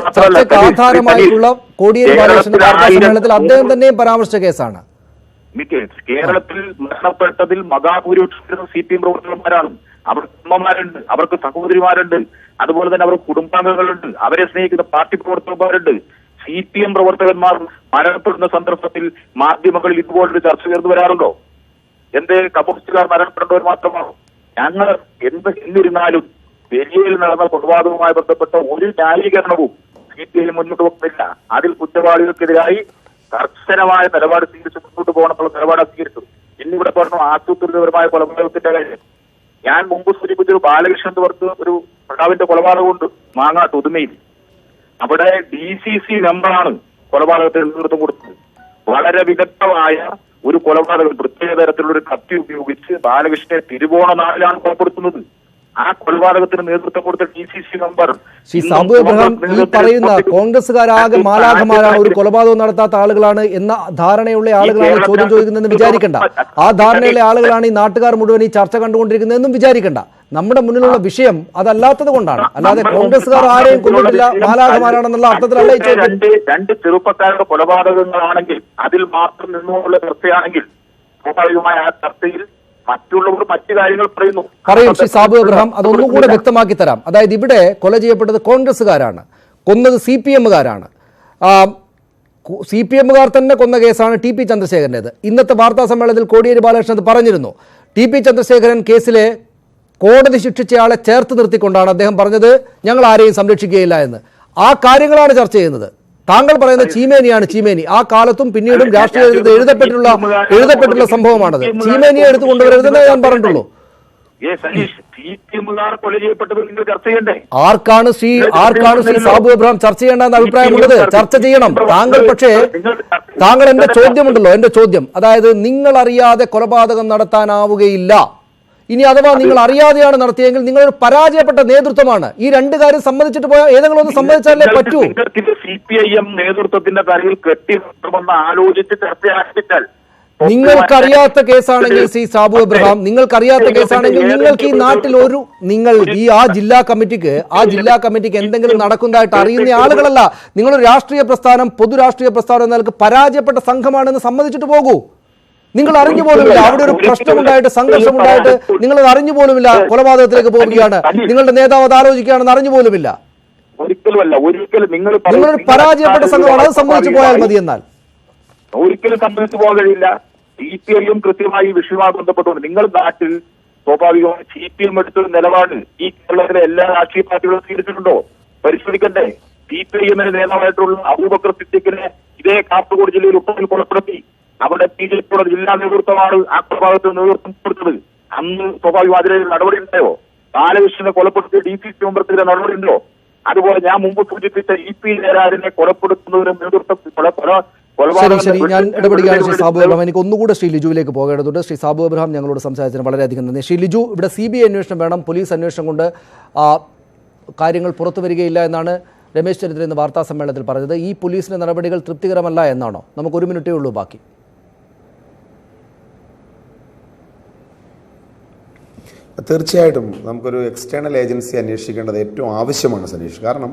ആധാരമായിട്ടുള്ള കോടിയേരി ബാലകൃഷ്ണന്റെ വാർത്താ സമ്മേളനത്തിൽ അദ്ദേഹം തന്നെയും പരാമർശിച്ച കേസാണ്. കേരളത്തിൽ മരണപ്പെട്ടതിൽ മഹാഭൂരിപക്ഷം CPM പ്രവർത്തകന്മാരാണ്. അവർക്ക് അമ്മമാരുണ്ട്, അവർക്ക് സഹോദരിമാരുണ്ട്, അതുപോലെ തന്നെ അവർക്ക് കുടുംബാംഗങ്ങളുണ്ട്, അവരെ സ്നേഹിക്കുന്ന പാർട്ടി പ്രവർത്തകന്മാരുണ്ട്. CPM പ്രവർത്തകന്മാർ മരണപ്പെടുന്ന സന്ദർഭത്തിൽ മാധ്യമങ്ങളിൽ ഇതുപോലൊരു ചർച്ച ഉയർന്നു വരാറുണ്ടോ? കമ്മ്യൂണിസ്റ്റുകാർ മരണപ്പെടേണ്ടവർ മാത്രമാണോ? ഞങ്ങൾ എന്നിരുന്നാലും ഡൽഹിയിൽ നടന്ന കൊലപാതകവുമായി ബന്ധപ്പെട്ട ഒരു ന്യായീകരണവും CPM മുന്നോട്ട് വെക്കുന്നില്ല. അതിൽ കുറ്റവാളികൾക്കെതിരായി കർശനമായ നിലപാട് സ്വീകരിച്ച് മുന്നോട്ട് പോകണമെന്നുള്ള നിലപാടാണ് സ്വീകരിച്ചത്. ഇന്നിവിടെ പറഞ്ഞു ആസൂത്രിതപരമായ കൊലപാതകത്തിന്റെ കാര്യം. ഞാൻ മുമ്പ് സൂചിപ്പിച്ചൊരു ബാലകൃഷ്ണൻ എന്ന് പറഞ്ഞ ഒരു പ്രതാവിന്റെ കൊലപാതകമുണ്ട് മാങ്ങാട്ട് ഉദുമയിൽ. അവിടെ DCC മെമ്പറാണ് കൊലപാതകത്തിന് നേതൃത്വം കൊടുത്തത്. വളരെ വിദഗ്ധമായ ഒരു കൊലപാതകം പ്രത്യേക തരത്തിലുള്ള ഒരു കത്തി ഉപയോഗിച്ച് ബാലകൃഷ്ണനെ തിരുവോണ നാളിലാണ് കൊലപ്പെടുത്തുന്നത്. ആ കൊലപാതകത്തിന് നേതൃത്വം കൊടുത്ത DCC member Shri Sabu Abraham, ഈ പറയുന്ന കോൺഗ്രസ്സുകാരാകെ മാലാഖമാരാണ്, ഒരു കൊലപാതകം നടത്താത്ത ആളുകളാണ് എന്ന ധാരണയുള്ള ആളുകളാണ് ചോദ്യം ചോദിക്കുന്നതെന്ന് വിചാരിക്കണ്ട. ആ ധാരണയുള്ള ആളുകളാണ് ഈ നാട്ടുകാർ മുഴുവൻ ഈ ചർച്ച കണ്ടുകൊണ്ടിരിക്കുന്നതെന്നും വിചാരിക്കണ്ട. നമ്മുടെ മുന്നിലുള്ള വിഷയം അതല്ലാത്തത് കൊണ്ടാണ്. അല്ലാതെ കോൺഗ്രസ്സുകാർ ആരെയും കൊന്നിട്ടില്ല, മാലാഖമാരാണെന്നുള്ള അർത്ഥത്തിലല്ല ഈ ചോദ്യം. രണ്ട് ചെറുപ്പക്കാരുടെ കൊലപാതകങ്ങളാണെങ്കിൽ അതിൽ മാത്രം നിന്നുള്ള ചർച്ചയാണെങ്കിൽ സ്വാഭാവികമായ ആ ചർച്ചയിൽ മറ്റുള്ളവർ മറ്റു കാര്യങ്ങൾ പറയും. ശ്രീ സാബു എബ്രഹാം, അതൊന്നും കൂടെ വ്യക്തമാക്കി തരാം. അതായത് ഇവിടെ കൊല ചെയ്യപ്പെട്ടത് കോൺഗ്രസ്സുകാരാണ്, കൊന്നത് CPMകാരാണ്. CPMകാർ തന്നെ കൊന്ന കേസാണ് TP ചന്ദ്രശേഖരൻ്റേത്. ഇന്നത്തെ വാർത്താ സമ്മേളനത്തിൽ കോടിയേരി ബാലകൃഷ്ണൻ പറഞ്ഞിരുന്നു. TP ചന്ദ്രശേഖരൻ കേസിലെ കോടതി ശിക്ഷിച്ചയാളെ ചേർത്ത് നിർത്തിക്കൊണ്ടാണ് അദ്ദേഹം പറഞ്ഞത് ഞങ്ങൾ ആരെയും സംരക്ഷിക്കുകയില്ല എന്ന്. ആ കാര്യങ്ങളാണ് ചർച്ച ചെയ്യുന്നത്. താങ്കൾ പറയുന്നത് ചീമേനിയാണ്. ചീമേനി ആ കാലത്തും പിന്നീടും രാഷ്ട്രീയത്തിൽ എഴുതപ്പെട്ടുള്ള സംഭവമാണത്. ചീമേനിയെ എടുത്തു കൊണ്ടുവരരുതെന്നേ ഞാൻ പറഞ്ഞിട്ടുള്ളൂ. ആർക്കാണ് ശ്രീ സാബു എബ്രഹാം ചർച്ച ചെയ്യേണ്ടെന്ന അഭിപ്രായമുള്ളത്? ചർച്ച ചെയ്യണം താങ്കൾ. പക്ഷേ താങ്കൾ എന്റെ ചോദ്യമുണ്ടല്ലോ, എന്റെ ചോദ്യം, അതായത് നിങ്ങൾ അറിയാതെ കൊലപാതകം നടത്താനാവുകയില്ല ഇനി അഥവാ നിങ്ങൾ അറിയാതെയാണ് നടത്തിയെങ്കിൽ നിങ്ങളൊരു പരാജയപ്പെട്ട നേതൃത്വമാണ്. ഈ രണ്ട് കാര്യം സമ്മതിച്ചിട്ട് പോയാൽ ഏതെങ്കിലും ഒന്ന് സമ്മതിച്ചാലേ പറ്റൂ. CPIM നേതൃത്വത്തിന്റെ കരയിൽ കെട്ടിവെന്ന് ആലോചിച്ച് ചർച്ചയാക്കിച്ചാൽ നിങ്ങൾക്കറിയാത്ത കേസാണെങ്കിൽ ശ്രീ സാബു എബ്രഹാം, നിങ്ങൾക്കറിയാത്ത കേസാണെങ്കിൽ നിങ്ങൾക്ക് ഈ നാട്ടിൽ ആ ജില്ലാ കമ്മിറ്റിക്ക് എന്തെങ്കിലും നടക്കുന്നതായിട്ട് അറിയുന്ന ആളുകളല്ല. നിങ്ങളൊരു രാഷ്ട്രീയ പ്രസ്ഥാനം, പൊതു രാഷ്ട്രീയ പ്രസ്ഥാനം എന്നതിലേക്ക് പരാജയപ്പെട്ട സംഘമാണെന്ന് സമ്മതിച്ചിട്ട് പോകൂ. നിങ്ങൾ അറിഞ്ഞു പോലുമില്ല, അവിടെ ഒരു പ്രശ്നമുണ്ടായിട്ട് സംഘർഷമുണ്ടായിട്ട് നിങ്ങളത് അറിഞ്ഞു പോലുമില്ല. കൊലപാതകത്തിലേക്ക് പോവുകയാണ്, നിങ്ങളുടെ നേതാവ് അത് ആലോചിക്കുകയാണെന്ന് അറിഞ്ഞു പോലുമില്ല. ഒരിക്കലും നിങ്ങളൊരു പരാജയപ്പെട്ട സംഘമാണ്, അത് സമ്മതിച്ചു പോയാൽ മതി. എന്നാൽ ഒരിക്കലും സമ്മതിച്ചു പോകാൻ കഴിയില്ല. CPIM കൃത്യമായി വിഷയവുമായി ബന്ധപ്പെട്ടുകൊണ്ട് നിങ്ങൾ നാട്ടിൽ സ്വാഭാവികമായി CPIM എടുത്തൊരു നിലപാട് ഈ കേരളത്തിലെ എല്ലാ രാഷ്ട്രീയ പാർട്ടികളും സ്വീകരിച്ചിട്ടുണ്ടോ? പരിശോധിക്കണ്ടേ? CPIMന്റെ നേതാവായിട്ടുള്ള അബൂബക്കർ സിദ്ദീഖിനെ ഇതേ കാസർഗോഡ് ജില്ലയിൽ ഉപ്പയിൽ കൊലപ്പെടുത്തി. അവിടെ BJPയുടെ ജില്ലാ നേതൃത്വമാണ് ആ കൊലപാതകത്തിന് നേതൃത്വം കൊടുത്തത്. അന്ന് സ്വാഭാവികം അതിലെ നടപടി ഉണ്ടായോ? ബാലകൃഷ്ണനെ കൊലപ്പെടുത്തിയ DCC മെമ്പർക്കെതിരെ നടപടി ഉണ്ടോ? അതുപോലെ ഞാൻ മുമ്പ് സൂചിപ്പിച്ച EP ജയരാജനെ കൊലപ്പെടുത്തുന്നതിന് നേതൃത്വം ശരി, ഞാൻ ഇടപെടുകയാണ് ശ്രീ സാബു എബ്രഹാം. എനിക്ക് ഒന്നുകൂടെ ശ്രീ ലിജുവിലേക്ക് പോകേണ്ടതുണ്ട്. ശ്രീ സാബു എബ്രഹാം ഞങ്ങളോട് സംസാരിച്ചതിന് വളരെയധികം നന്ദി. ശ്രീ ലിജു, ഇവിടെ CBI അന്വേഷണം വേണം, പോലീസ് അന്വേഷണം കൊണ്ട് കാര്യങ്ങൾ പുറത്തു വരികയില്ല എന്നാണ് രമേശ് ചെന്നിത്തല ഇന്ന് വാർത്താ സമ്മേളനത്തിൽ പറഞ്ഞത്. ഈ പോലീസിന്റെ നടപടികൾ തൃപ്തികരമല്ല എന്നാണോ? നമുക്ക് 1 മിനിറ്റേ ഉള്ളൂ ബാക്കി. തീർച്ചയായിട്ടും നമുക്കൊരു എക്സ്റ്റേണൽ ഏജൻസി അന്വേഷിക്കേണ്ടത് ഏറ്റവും ആവശ്യമാണ് സനീഷ്. കാരണം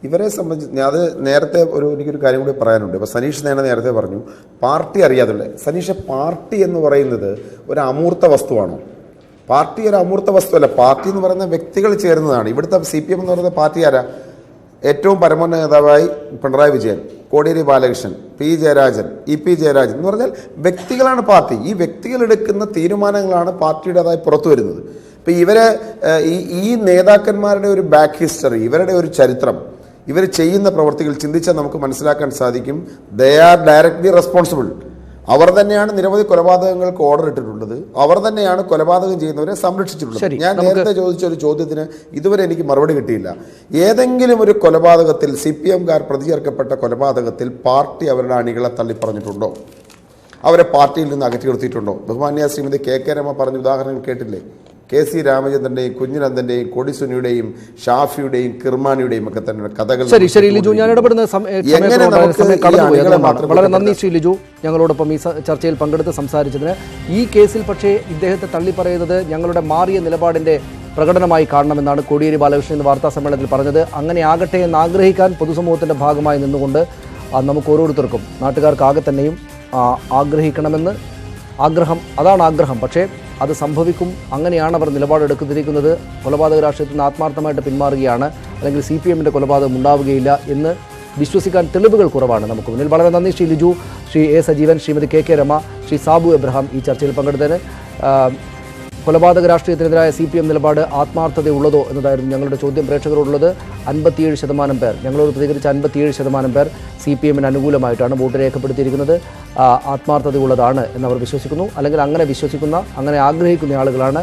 ഇവരെ സംബന്ധിച്ച് അത് നേരത്തെ എനിക്കൊരു കാര്യം കൂടി പറയാനുണ്ട്. ഇപ്പോൾ സനീഷ് നേരത്തെ പറഞ്ഞു പാർട്ടി അറിയാതുള്ള. സനീഷ്, പാർട്ടി എന്ന് പറയുന്നത് ഒരു അമൂർത്ത വസ്തുവാണോ? പാർട്ടി ഒരു അമൂർത്ത വസ്തുവല്ല. പാർട്ടി എന്ന് പറയുന്ന വ്യക്തികൾ ചേരുന്നതാണ്. ഇവിടുത്തെ CPM എന്ന് പറയുന്ന പാർട്ടി ആരാ? ഏറ്റവും പരമോന്നത നേതാവായി പിണറായി വിജയൻ, കോടിയേരി ബാലകൃഷ്ണൻ, P ജയരാജൻ, EP ജയരാജൻ എന്ന് പറഞ്ഞാൽ വ്യക്തികളാണ് പാർട്ടി. ഈ വ്യക്തികൾ എടുക്കുന്ന തീരുമാനങ്ങളാണ് പാർട്ടിയുടേതായി പുറത്തു വരുന്നത്. ഇപ്പം ഈ നേതാക്കന്മാരുടെ ഒരു ബാക്ക് ഹിസ്റ്ററി, ഇവരുടെ ഒരു ചരിത്രം, ഇവർ ചെയ്യുന്ന പ്രവർത്തികൾ ചിന്തിച്ചാൽ നമുക്ക് മനസ്സിലാക്കാൻ സാധിക്കും. They are directly responsible. അവർ തന്നെയാണ് നിരവധി കൊലപാതകങ്ങൾക്ക് ഓർഡർ ഇട്ടിട്ടുള്ളത്. അവർ തന്നെയാണ് കൊലപാതകം ചെയ്യുന്നവരെ സംരക്ഷിച്ചിട്ടുള്ളത്. ഞാൻ നേരത്തെ ചോദിച്ച ഒരു ചോദ്യത്തിന് ഇതുവരെ എനിക്ക് മറുപടി കിട്ടിയില്ല. ഏതെങ്കിലും ഒരു കൊലപാതകത്തിൽ CPMകാർ പ്രതി ചേർക്കപ്പെട്ട കൊലപാതകത്തിൽ പാർട്ടി അവരുടെ അണികളെ തള്ളിപ്പറഞ്ഞിട്ടുണ്ടോ? അവരെ പാർട്ടിയിൽ നിന്ന് അകറ്റി നിർത്തിയിട്ടുണ്ടോ? ബഹുമാന്യ ശ്രീമതി KK രമ പറഞ്ഞ ഉദാഹരണങ്ങൾ കേട്ടില്ലേ? KC രാമചന്ദ്രന്റെയും കുഞ്ഞിനന്ദന്റെയും കൊടിസുനിയുടെയും ഷാഫിയുടെയും കിർമാനിയുടെയും ഒക്കെ തന്നെ കഥകൾ. ശരി ലിജു, ഞാൻ ഇടപെടുന്ന വളരെ നന്ദി ശ്രീ ലിജു ഞങ്ങളോടൊപ്പം ഈ ചർച്ചയിൽ പങ്കെടുത്ത് സംസാരിച്ചതിന്. ഈ കേസിൽ പക്ഷേ ഇദ്ദേഹത്തെ തള്ളിപ്പറയുന്നത് ഞങ്ങളുടെ മാറിയ നിലപാടിന്റെ പ്രകടനമായി കാണണമെന്നാണ് കോടിയേരി ബാലകൃഷ്ണൻ ഇന്ന് വാർത്താ സമ്മേളനത്തിൽ പറഞ്ഞത്. അങ്ങനെ ആകട്ടെ എന്ന് ആഗ്രഹിക്കാൻ പൊതുസമൂഹത്തിന്റെ ഭാഗമായി നിന്നുകൊണ്ട് നമുക്ക് ഓരോരുത്തർക്കും നാട്ടുകാർക്കാകെ തന്നെയും ആഗ്രഹിക്കണമെന്ന് അതാണ് ആഗ്രഹം. പക്ഷേ അത് സംഭവിക്കും. അങ്ങനെയാണ് അവർ നിലപാടെടുത്തിരിക്കുന്നത്. കൊലപാതക രാഷ്ട്രീയത്തിൽ നിന്ന് ആത്മാർത്ഥമായിട്ട് പിന്മാറുകയാണ്, അല്ലെങ്കിൽ CPMന്റെ കൊലപാതകം ഉണ്ടാവുകയില്ല എന്ന് വിശ്വസിക്കാൻ തെളിവുകൾ കുറവാണ് നമുക്ക് മുന്നിൽ. വളരെ നന്ദി Shri Liju, Shri A Sajeevan, Shrimati KK Rama, Shri Sabu Abraham ഈ ചർച്ചയിൽ പങ്കെടുത്തതിന്. കൊലപാതക രാഷ്ട്രീയത്തിനെതിരായ CPM നിലപാട് ആത്മാർത്ഥതയുള്ളതോ എന്നതായിരുന്നു ഞങ്ങളുടെ ചോദ്യം പ്രേക്ഷകരോടുള്ളത്. 57% പേർ, ഞങ്ങളോട് പ്രതികരിച്ച 57% പേർ CPMന് അനുകൂലമായിട്ടാണ് വോട്ട് രേഖപ്പെടുത്തിയിരിക്കുന്നത്. ആത്മാർത്ഥതയുള്ളതാണ് എന്നവർ വിശ്വസിക്കുന്നു, അല്ലെങ്കിൽ അങ്ങനെ ആഗ്രഹിക്കുന്ന ആളുകളാണ്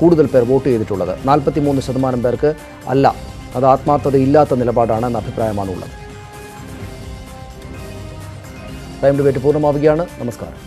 കൂടുതൽ പേർ വോട്ട് ചെയ്തിട്ടുള്ളത്. 43% പേർക്ക് അല്ല, അത് ആത്മാർത്ഥതയില്ലാത്ത നിലപാടാണ് എന്ന അഭിപ്രായമാണുള്ളത്. ടൈം ഡിബേറ്റ് പൂർണ്ണമാവുകയാണ്. നമസ്കാരം.